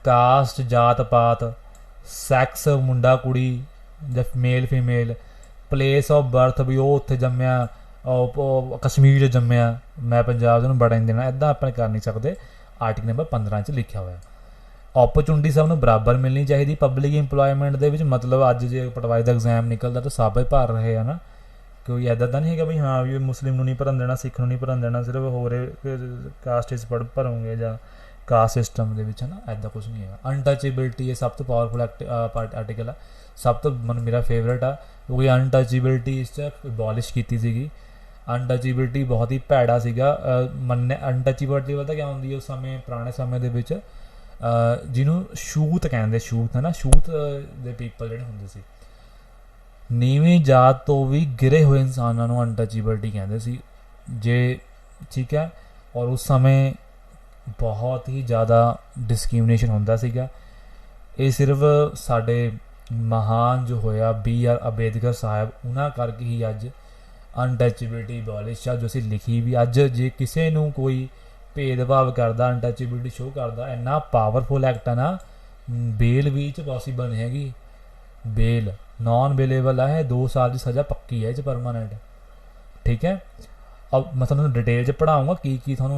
कास्ट जात पात, सैक्स मुंडा कुड़ी या male female, place of birth भी वो उत्थे जम्मिया कश्मीर जम्मिया मैं पंजाब में बढ़न देना, इदा अपन कर नहीं सकते। आर्टिकल नंबर 15 च लिखा हुआ। ਓਪਰਚੁਨਿਟੀ ਸਭ ਨੂੰ ਬਰਾਬਰ ਮਿਲਣੀ ਚਾਹੀਦੀ ਪਬਲਿਕ ਇੰਪਲੋਇਮੈਂਟ ਦੇ ਵਿੱਚ। ਮਤਲਬ ਅੱਜ ਜੇ ਪਟਵਾਰੀ ਦਾ ਐਗਜ਼ਾਮ ਨਿਕਲਦਾ ਤਾਂ ਸਭ ਭਰ ਰਹੇ ਆ ਨਾ, ਕੋਈ ਇੱਦਾਂ ਤਾਂ ਨਹੀਂ ਹੈਗਾ ਵੀ ਹਾਂ ਵੀ ਮੁਸਲਿਮ ਨੂੰ ਨਹੀਂ ਭਰਨ ਦੇਣਾ, ਸਿੱਖ ਨੂੰ ਨਹੀਂ ਭਰਨ ਦੇਣਾ, ਸਿਰਫ ਹੋਰ ਕਾਸਟ 'ਚ ਭਰੋਂਗੇ ਜਾਂ ਕਾਸਟ ਸਿਸਟਮ ਦੇ ਵਿੱਚ, ਹੈ ਨਾ, ਇੱਦਾਂ ਕੁਛ ਨਹੀਂ ਹੈਗਾ। ਅਨਟੱਚੇਬਿਲਟੀ ਇਹ ਸਭ ਤੋਂ ਪਾਵਰਫੁਲ ਆਰਟੀਕਲ ਆ, ਸਭ ਤੋਂ ਮੇਰਾ ਫੇਵਰੇਟ ਆ, ਕਿਉਂਕਿ ਅਨਟੱਚੇਬਿਲਟੀ ਇਸ 'ਚ ਅਬੋਲਿਸ਼ ਕੀਤੀ ਸੀਗੀ। ਅਨਟੱਚੇਬਿਲਟੀ ਬਹੁਤ ਹੀ ਭੈੜਾ ਸੀਗਾ। ਅਨਟੱਚੇਬਿਲਟੀ ਪਤਾ ਕਿਆ ਹੁੰਦੀ ਉਸ ਸਮੇਂ, ਪੁਰਾਣੇ ਸਮੇਂ ਦੇ ਵਿੱਚ ਜਿਹਨੂੰ ਛੂਤ ਕਹਿੰਦੇ, ਛੂਤ ਹੈ ਨਾ, ਛੂਤ ਦੇ ਪੀਪਲ ਜਿਹੜੇ ਹੁੰਦੇ ਸੀ, ਨੀਵੀਂ ਜਾਤ ਤੋਂ ਵੀ ਗਿਰੇ ਹੋਏ ਇਨਸਾਨਾਂ ਨੂੰ ਅਨਟੱਚੇਬਿਲਟੀ ਕਹਿੰਦੇ ਸੀ। जे ठीक है। और उस समय बहुत ही ज़्यादा डिस्क्रिमिनेशन ਹੁੰਦਾ ਸੀਗਾ। ਇਹ ਸਿਰਫ ਸਾਡੇ ਮਹਾਨ ਜੋ ਹੋਇਆ BR ਅੰਬੇਦਕਰ ਸਾਹਿਬ ਉਹਨਾਂ ਕਰਕੇ ਹੀ ਅੱਜ ਅਨਟੱਚੇਬਿਲਿਟੀ ਅਬੋਲਿਸ਼ ਆ ਜੋ ਅਸੀਂ ਲਿਖੀ ਵੀ। ਅੱਜ ਜੇ ਕਿਸੇ ਨੂੰ ਕੋਈ ਭੇਦਭਾਵ ਕਰਦਾ, ਅਨਟੱਚੇਬਿਲਿਟੀ ਸ਼ੋਅ ਕਰਦਾ, ਇੰਨਾ ਪਾਵਰਫੁਲ ਐਕਟ ਆ ਨਾ, ਬੇਲ ਵੀ 'ਚ ਪੋਸੀਬਲ ਨਹੀਂ ਹੈਗੀ। ਬੇਲ ਨॉन ਅਵੇਲੇਬਲ ਹੈ, 2 ਸਾਲ ਦੀ ਸਜ਼ਾ ਪੱਕੀ ਹੈ ਇਹ 'ਚ ਪਰਮਾਨੈਂਟ। ਠੀਕ ਹੈ। अब मैं ਤੁਹਾਨੂੰ डिटेल च पढ़ाऊँगा की ਤੁਹਾਨੂੰ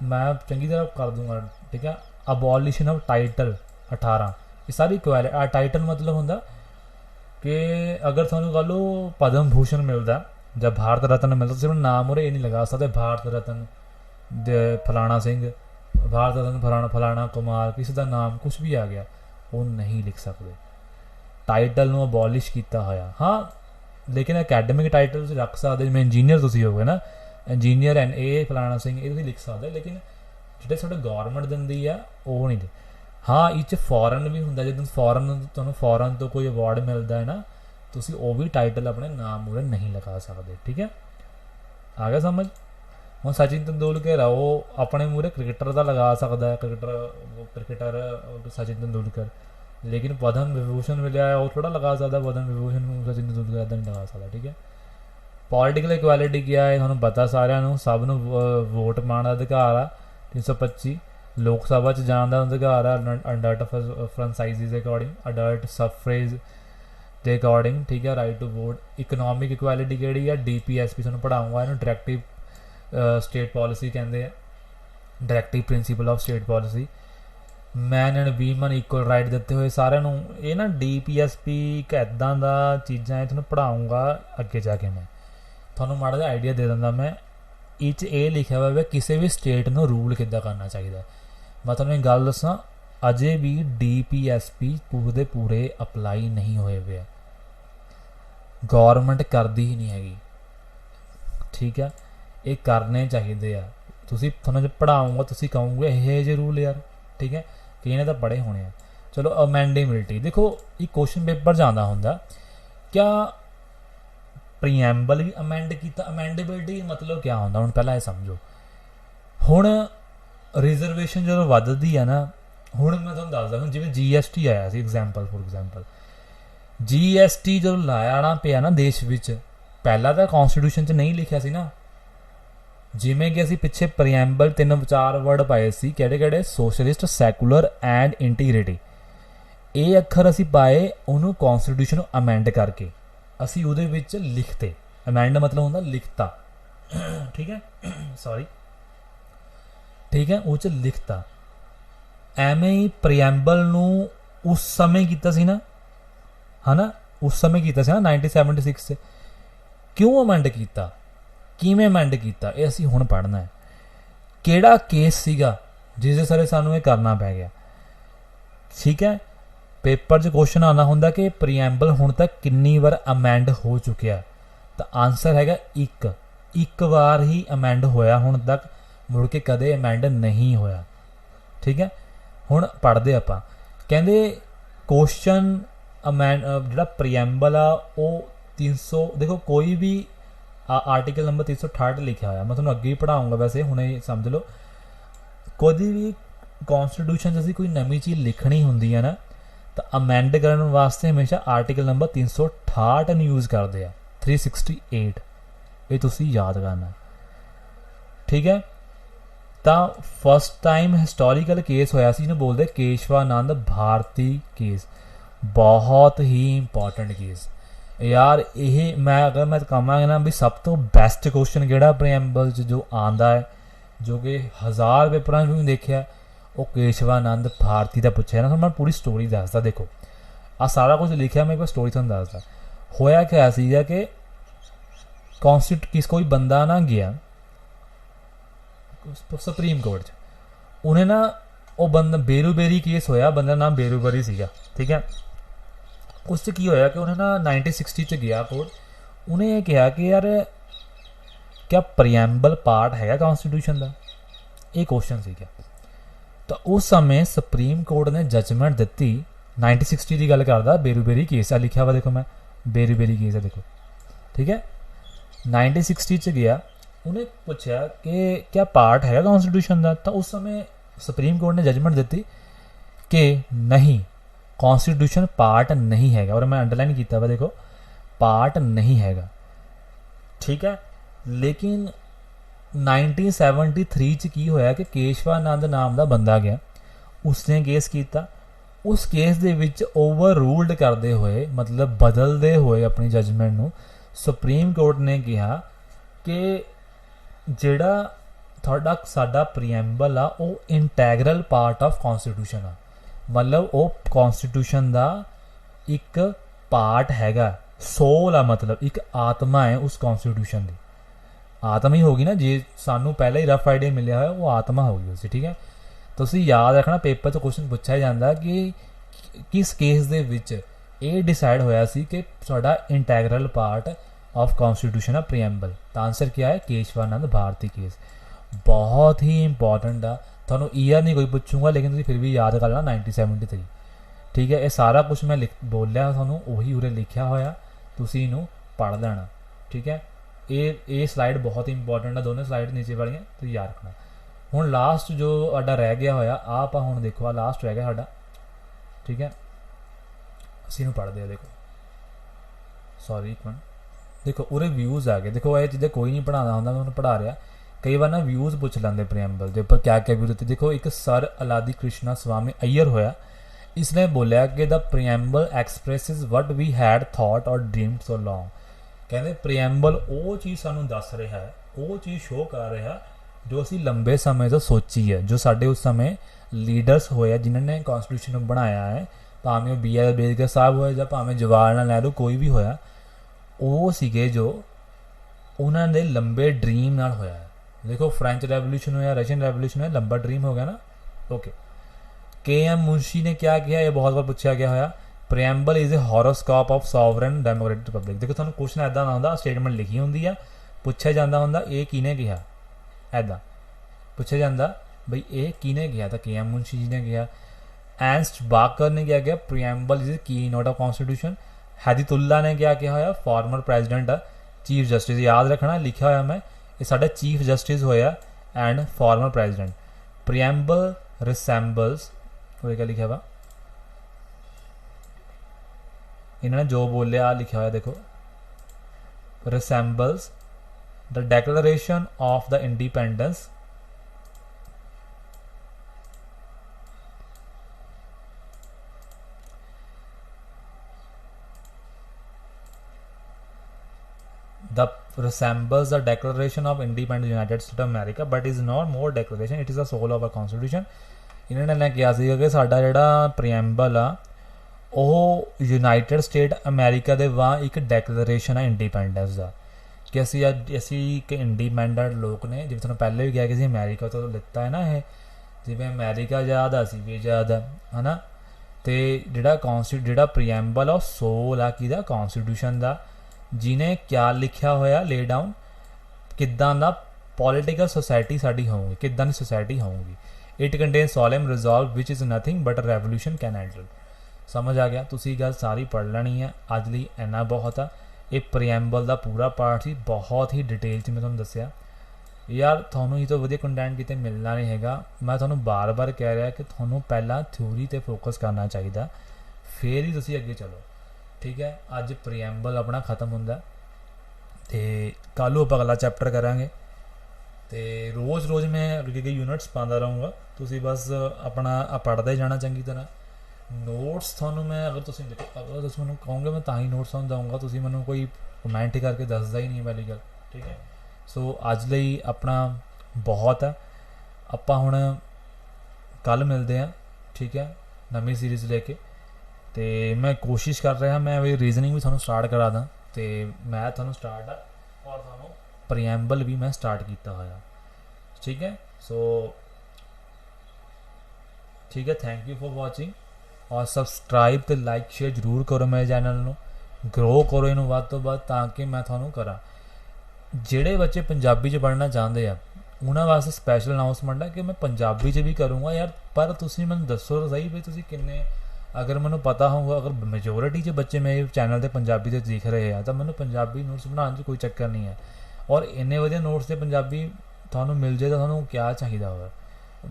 मैं चंगी तरह कर दूँगा। ठीक है। अबॉलिशन ऑफ टाइटल 18 ये सारी टाइटल मतलब होंगे कि अगर थानू कह लो पद्म भूषण मिलता जब भारत रत्न मिलता, सिर्फ नाम और ये नहीं लगा सकते भारत रत्न फलाना सिंह, भारत रत्न फलाना कुमार, किसी का नाम कुछ भी आ गया वो नहीं लिख सकते। टाइटल ਨੂੰ अबॉलिश किया होया। हाँ लेकिन अकैडमिक टाइटल तुसीं रख सकते, जिवें इंजीनियर तुसीं हो गए ना, इंजीनियर एंड ए फलाना सिंह ये तुसीं लिख सकते, लेकिन जिहड़े साडे गौरमेंट दिंदी आ वो नहीं दे। हाँ इस फॉरन भी हुंदा, जो फॉरन तो कोई अवार्ड मिलता है ना, तुसीं वो भी टाइटल अपने नाम मूहरे नहीं लगा सकते। ठीक है। आ गया समझ। हुण सचिन तेंदुलकर आ वो अपने मूहरे क्रिकेटर का लगा सकता है, क्रिकेटर सचिन तेंदुलकर, लेकिन पद्म विभूषण मिले वो थोड़ा लगा सकता, पद्म विभूषण सचिन तेंदुलकर इदा नहीं लगा सकता। ठीक है। पॉलिटिकल इक्वैलिटी क्या है थानू पता सारिਆਂ ਨੂੰ, ਸਭ ਨੂੰ वोट पाने का अधिकार आ। 325 लोक सभा च जाने का अधिकार आ, अडल्ट फ्रेंचाइजी के अकॉर्डिंग, अडल्ट सफरेज के अकॉर्डिंग। ठीक है। Right to vote. Economic equality केड़ी है, DPSP थानू पढ़ाऊँगा, इन्हूं डायरैक्टिव स्टेट पॉलिसी कहते हैं, directive principle of state policy. Man and women equal right दिते हुए सारे नूं। ये ना DPSP एक इदां दा चीज़ां है, तुहानूं पढ़ाऊँगा अगे जाके। मैं तुहानूं माड़ा जिहा आइडिया दे दिंदा। मैं इच ये लिखा हुआ है किसी भी स्टेट नूं रूल किद्दां करना चाहिए। मैं तुहानूं एक गल दस्सां, अजे भी DPSP पूरे पूरे अपलाई नहीं होए हुए, गौरमेंट करदी ही नहीं हैगी। ठीक है। ये करने चाहिए आ। तुसीं तुहानूं जो पढ़ाऊँगा तुसीं कहोगे ये जे रूल यार। ठीक है। कि इन्हें तो पढ़े होने हैं। चलो अमेंडेबिलिटी देखो, एक क्वेश्चन पेपर जाना होंगे, क्या प्रीएम्बल भी अमेंड किया? अमेंडेबिलिटी मतलब क्या होंगे हुण पहला ये समझो। हुण रिजर्वेशन जो वधदी है ना, हुण मैं तुहानूं दसदा, हुण जिवें GST आया सी फॉर एग्जाम्पल, GST जो लाया पिया ना देश विच, पहला तो कॉन्स्टिट्यूशन च नहीं लिखिया सी ना। जिमें कि असी पिछे प्रीएम्बल 3-4 वर्ड पाए सी, किहड़े सोशलिस्ट, सैकुलर एंड इंटीग्रिटी, ये अखर असी पाए, उन्होंने कॉन्स्टिट्यूशन अमेंड करके असी उहदे विच लिखते। अमेंड मतलब होंदा लिखता। ठीक है। सॉरी। ठीक है। उस लिखता। एवें ही प्रीएम्बल नूं उस समय कीता सी ना, है ना, उस समय कीता सी ना 1976 से। क्यों अमेंड कीता, किवें अमेंड किया, ये असीं हुण पढ़ना है। किहड़ा केस सीगा जिस सारे सानूं ये करना पै गया। ठीक है। पेपर च क्वेश्चन आना हुंदा कि प्रीएम्बल हुण तक कितनी बार अमेंड हो चुकिया, तो आंसर हैगा एक बार ही अमेंड होया हुण तक, मुड़ के कदे अमेंड नहीं होया। ठीक है। हुण पढ़दे आपां, कहंदे क्वेश्चन अमेंड जिहड़ा प्रीएम्बल आ वो 300, देखो कोई भी आर्टिकल नंबर 368 लिखा हुआ, मैं तुहानूं अगे ही पढ़ाऊँगा, वैसे हुणे समझ लो। कोई भी कॉन्स्टिट्यूशन असीं कोई नवीं चीज़ लिखनी हुंदी है ना, तो अमेंड करने वास्ते हमेशा आर्टिकल नंबर 368 नूं यूज़ करते हैं, 368 ये तुसीं याद करना। ठीक है। तो फस्ट टाइम हिस्टोरीकल केस होया सी, इहनूं बोलदे केशवानंद भारती केस, बहुत ही इंपॉर्टेंट केस यार। ये मैं अगर मैं कहांगा ना भी सब तो बैस्ट क्वेश्चन किहड़ा प्रीएम्बल जो आंदा है, जो कि 1000 पेपरां में देखिया, वो केशवानंद भारती का पूछा ना। मैं पूरी स्टोरी दसदा। देखो आ सारा कुछ लिखा, मैं एक बार स्टोरी तुहानूं दसदा। होया क्या सीगा कि कोई बंदा ना गया सुप्रीम कोर्ट च, उन्हें ना वो बंदा बेरूबेरी केस होया, बंदा नाम बेरूबेरी सीगा। ठीक है। उस की होया कि उन्हें ना 1960 च गया कोर्ट, उन्हें यह कहा कि यार क्या प्रीएम्बल पार्ट है कॉन्स्टिट्यूशन का, ये क्वेश्चन सी क्या। तो उस समय सुप्रीम कोर्ट ने जजमेंट दी, 1960 की गल करदा, बेरूबेरी केस है लिखा हुआ, देखो मैं बेरूबेरी केस है देखो। ठीक है। 1960 च गया, ਉਹਨੇ ਪੁੱਛਿਆ ਕਿ ਕਿਆ ਪਾਰਟ ਹੈਗਾ ਕੌਂਸਟੀਟਿਊਸ਼ਨ ਦਾ, ਤਾਂ ਉਸ ਸਮੇਂ ਸੁਪਰੀਮ ਕੋਰਟ ਨੇ ਜਜਮੈਂਟ ਦਿੱਤੀ ਕਿ ਨਹੀਂ, ਕੌਂਸਟੀਟਿਊਸ਼ਨ ਪਾਰਟ ਨਹੀਂ ਹੈਗਾ। ਔਰ ਮੈਂ ਅੰਡਰਲਾਈਨ ਕੀਤਾ ਵਾ, ਦੇਖੋ ਪਾर्ट नहीं हैगा, ठीक है। लेकिन 1973 च की होया कि केशवानंद नाम का बंदा गया, उसने केस किया। उस केस दे विच ओवर रूल्ड करते हुए, मतलब बदलते हुए अपनी जजमेंट नूं, सुप्रीम कोर्ट ने कहा कि जिहड़ा तुहाडा साडा प्रीएम्बल आ वो इंटैगरल पार्ट ऑफ कॉन्स्टिट्यूशन आ, मतलब वो कॉन्स्टिट्यूशन का एक पार्ट हैगा। सोल आ, मतलब एक आत्मा है उस कॉन्स्टिट्यूशन की। आत्मा ही होगी ना, जे सानू पहले ही रफ आइडिया मिलया है वो आत्मा होगी उसकी, ठीक है। तो तुसीं याद रखना, पेपर तो क्वेश्चन पूछा जाता कि किस केस दे विच ये डिसाइड होया सी कि साडा इंटैगरल पार्ट ऑफ कॉन्स्टिट्यूशन आ प्रीएम्बल। तो आंसर क्या है, केशवानंद भारती केस। बहुत ही इंपॉर्टेंट आ, तुहानू ईयर नहीं कोई पूछूंगा, लेकिन तुसीं फिर भी याद कर लेना 1973, ठीक है। ये सारा कुछ मैं बोलिया तुहानू उही उरे लिखिया होया, तुसीं इहनूं पढ़ लेना, ठीक है। ये स्लाइड बहुत ही इंपॉर्टेंट है, दोनों स्लाइड नीचे वालियां तो याद रखना। हुण लास्ट जो साडा रह गया होया आप हुण देखो, आ लास्ट रह गया साडा, ठीक है। असीं इहनूं पढ़दे आ, देखो सॉरी एक मिनट, देखो उरे व्यूज़ आ गए। देखो ये चीज़ें कोई नहीं पढ़ाना हुंदा, मैं पढ़ा रहा। कई बार ना व्यूज़ पूछ लैंदे प्रीएम्बल के उपर क्या क्या व्यूज़ होते। देखो एक सर अलादी कृष्णा स्वामी अय्यर होया, इसने बोलिया कि the preamble expresses what we had thought और ड्रीम्ड सो लॉन्ग। कहते प्रीएम्बल वो चीज़ सानू दस रहा है, वो चीज़ शो कर रहा जो असी लंबे समय तो सोची है, जो साडे उस समय लीडर्स होए जिन्होंने कॉन्स्टिट्यूशन बनाया है, भावें वो बी आर अम्बेडकर साहब होए या भावें जवाहरलाल नेहरू कोई भी होया, वो सीगे जो उन्होंने लंबे ड्रीम नाल होया है। देखो फ्रेंच रेवोल्यूशन होया, रशियन रेवोल्यूशन होया, लंबा ड्रीम हो गया ना, ओके। के.एम. मुंशी ने क्या किया, ये बहुत बार पूछा गया होया, preamble is a horoscope of sovereign democratic Republic. देखो तुहानू क्वेश्चन ऐदा ना होंदा, स्टेटमेंट लिखी होंदी है, पूछा जाता होंदा ये किने कहा, ऐदा पूछा जाता बई ये किने कहा, तो के.एम. मुंशी जी ने कहा। एर्नस्ट बाकर ने क्या किया, प्रीएम्बल इज ए की नोट ऑफ कॉन्स्टिट्यूशन। हैदितुल्ला ने क्या कहा होया, फॉर्मर प्रेजिडेंट चीफ जस्टिस। याद रखना लिखा होया मैं, ये साडा चीफ जस्टिस होया and farmer president. Preamble resembles, और क्या लिखा हुआ इन्होंने जो बोलिया लिखा हुआ, देखो resembles the declaration of the independence the resembles the declaration of independence United States of America but is not more declaration, it is the soul of our constitution। इन्होंने ने कहा कि साडा जिहड़ा प्रीएम्बल आ ਉਹ यूनाइटेड स्टेट अमेरिका ਦੇ ਵਾਂ ਇੱਕ ਡੈਕਲੇਰੇਸ਼ਨ ਹੈ ਇੰਡੀਪੈਂਡੈਂਸ ਦਾ, ਕਿ ਅਸੀਂ ਇੱਕ ਇੰਡੀਪੈਂਡੈਂਟ ਲੋਕ ਨੇ। ਜਿਵੇਂ ਤੁਹਾਨੂੰ ਪਹਿਲੇ ਵੀ ਕਿਹਾ ਕਿ ਅਸੀਂ ਅਮਰੀਕਾ ਤੋਂ ਲਿੱਤਾ ਹੈ ਨਾ, ਇਹ ਜਿਵੇਂ ਅਮਰੀਕਾ ਆਜ਼ਾਦ ਆ, ਅਸੀਂ ਵੀ ਆਜ਼ਾਦ ਆ, ਹੈ ਨਾ। ਅਤੇ ਜਿਹੜਾ ਪ੍ਰੀਐਂਬਲ ਆ ਉਹ ਸੋਲ ਆ ਕਿਹਦਾ, ਕੌਂਸਟੀਟਿਊਸ਼ਨ ਦਾ, ਜਿਹਨੇ ਕਿਆ ਲਿਖਿਆ ਹੋਇਆ, ਲੇ ਡਾਊਨ ਕਿੱਦਾਂ ਦਾ ਪੋਲੀਟੀਕਲ ਸੁਸਾਇਟੀ ਸਾਡੀ ਹੋਊਗੀ, ਕਿੱਦਾਂ ਦੀ ਸੁਸਾਇਟੀ ਹੋਊਗੀ। It contain solemn resolve which is nothing but revolution can handle. समझ आ गया, तुसी गल सारी पढ़ लेनी है, अज लई इन्ना बहुत आ। ये प्रीएम्बल का पूरा पार्ट सी, बहुत ही डिटेल च मैं तुहानूं दस्सिया। यार तुहानूं ये तो वधिया कंटेंट किते मिलना नहीं हैगा। मैं तुहानूं बार बार कह रहा कि तुहानूं पहला थ्योरी ते फोकस करना चाहिए, फिर ही तुसी अगे चलो, ठीक है। अज प्रीएम्बल अपना खत्म हुंदा ते कल आपां अगला चैप्टर करांगे, ते रोज़ रोज़ मैं यूनिट्स पांदा रहूँगा, तुसी बस अपना पढ़ते जाना चंगी तरह। नोट्स थानू मैं अगर तुम देखो, अगर तुम मैं कहोगे मैं ताही नोट्स थानू दूँगा, तुम मैं कोई कमेंट करके दसदा ही नहीं पहली गल, ठीक है। सो अज लई अपना बहुत है, आपां हुण कल मिलते हैं, ठीक है, नवीं सीरीज़ लेके। तो मैं कोशिश कर रहा, मैं रीजनिंग भी थानू स्टार्ट करा दा, तो मैथ थानू स्टार्ट है और थानू प्रीएम्बल भी मैं स्टार्ट किया होया, ठीक है। सो ठीक है, थैंक यू फॉर वॉचिंग, और सबसक्राइब तो लाइक शेयर जरूर करो मेरे चैनल नूं, ग्रो करो इनू वध तो वध, ताकि मैं थानू करा। जिहड़े बच्चे पंजाबी च पढ़ना चाहते हैं उन्होंने वास्ते स्पैशल अनाउंसमेंट है कि मैं पंजाबी च भी करूँगा यार, पर तुसीं मैनूं दसो तो सही भी तुसीं किन्ने, अगर मैनूं पता होगा, अगर मेजोरिटी च बच्चे मेरे चैनल ते पंजाबी ते दिख रहे हैं तो मैनूं पंजाबी नोट्स बनाने कोई चक्कर नहीं है। ਔਰ ਇੰਨੇ ਵਧੀਆ ਨੋਟਸ ਤੇ ਪੰਜਾਬੀ ਤੁਹਾਨੂੰ ਮਿਲ ਜੇ ਤਾਂ ਤੁਹਾਨੂੰ ਕਿਆ ਚਾਹੀਦਾ ਹੋਵੇ।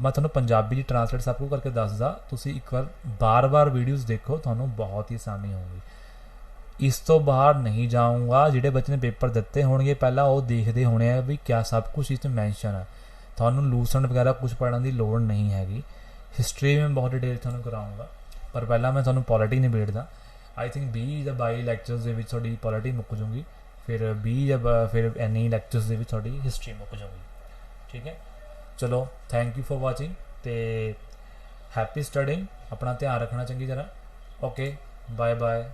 ਮੈਂ ਤੁਹਾਨੂੰ ਪੰਜਾਬੀ ਦੀ ਟਰਾਂਸਲੇਟ ਸਭ ਕੁਝ ਕਰਕੇ ਦੱਸਦਾ, ਤੁਸੀਂ ਇੱਕ ਵਾਰ ਬਾਰ-ਬਾਰ ਵੀਡੀਓਜ਼ ਦੇਖੋ, ਤੁਹਾਨੂੰ ਬਹੁਤ ਹੀ ਆਸਾਨੀ ਹੋਊਗੀ। ਇਸ ਤੋਂ ਬਾਹਰ ਨਹੀਂ ਜਾਊਂਗਾ। ਜਿਹੜੇ ਬੱਚੇ ਨੇ ਪੇਪਰ ਦਿੱਤੇ ਹੋਣਗੇ ਪਹਿਲਾਂ ਉਹ ਦੇਖਦੇ ਹੋਣੇ ਆ ਵੀ ਕਿਆ ਸਭ ਕੁਛ ਇਸ 'ਚ ਮੈਂਸ਼ਨ ਹੈ। ਤੁਹਾਨੂੰ ਲੂਸੈਂਟ ਵਗੈਰਾ ਕੁਝ ਪੜ੍ਹਨ ਦੀ ਲੋੜ ਨਹੀਂ ਹੈਗੀ। ਹਿਸਟਰੀ ਮੈਂ ਬਹੁਤ ਡਿਟੇਲ ਤੁਹਾਨੂੰ ਕਰਾਊਂਗਾ, ਪਰ ਪਹਿਲਾਂ ਮੈਂ ਤੁਹਾਨੂੰ ਪੋਲਿਟੀ ਨਿਬੇੜਦਾ। ਆਈ ਥਿੰਕ 20 ਜਾਂ 22 ਲੈਕਚਰਸ ਦੇ ਵਿੱਚ ਤੁਹਾਡੀ ਪੋਲਿਟੀ ਮੁੱਕ ਜੂਗੀ, ਫਿਰ 20 ਜਾਂ ਫਿਰ ਇੰਨੀ ਲੈਕਚਰਸ ਦੇ ਵਿੱਚ ਤੁਹਾਡੀ ਹਿਸਟਰੀ ਮੁੱਕ ਜੂਗੀ। ਠੀਕ ਹੈ, ਚਲੋ ਥੈਂਕ ਯੂ ਫॉर ਵਾਚਿੰਗ ਤੇ ਹੈਪੀ ਸਟੱਡਿੰਗ। ਆਪਣਾ ਧਿਆਨ ਰੱਖਣਾ ਚੰਗੀ ਤਰ੍ਹਾਂ। Okay, bye bye.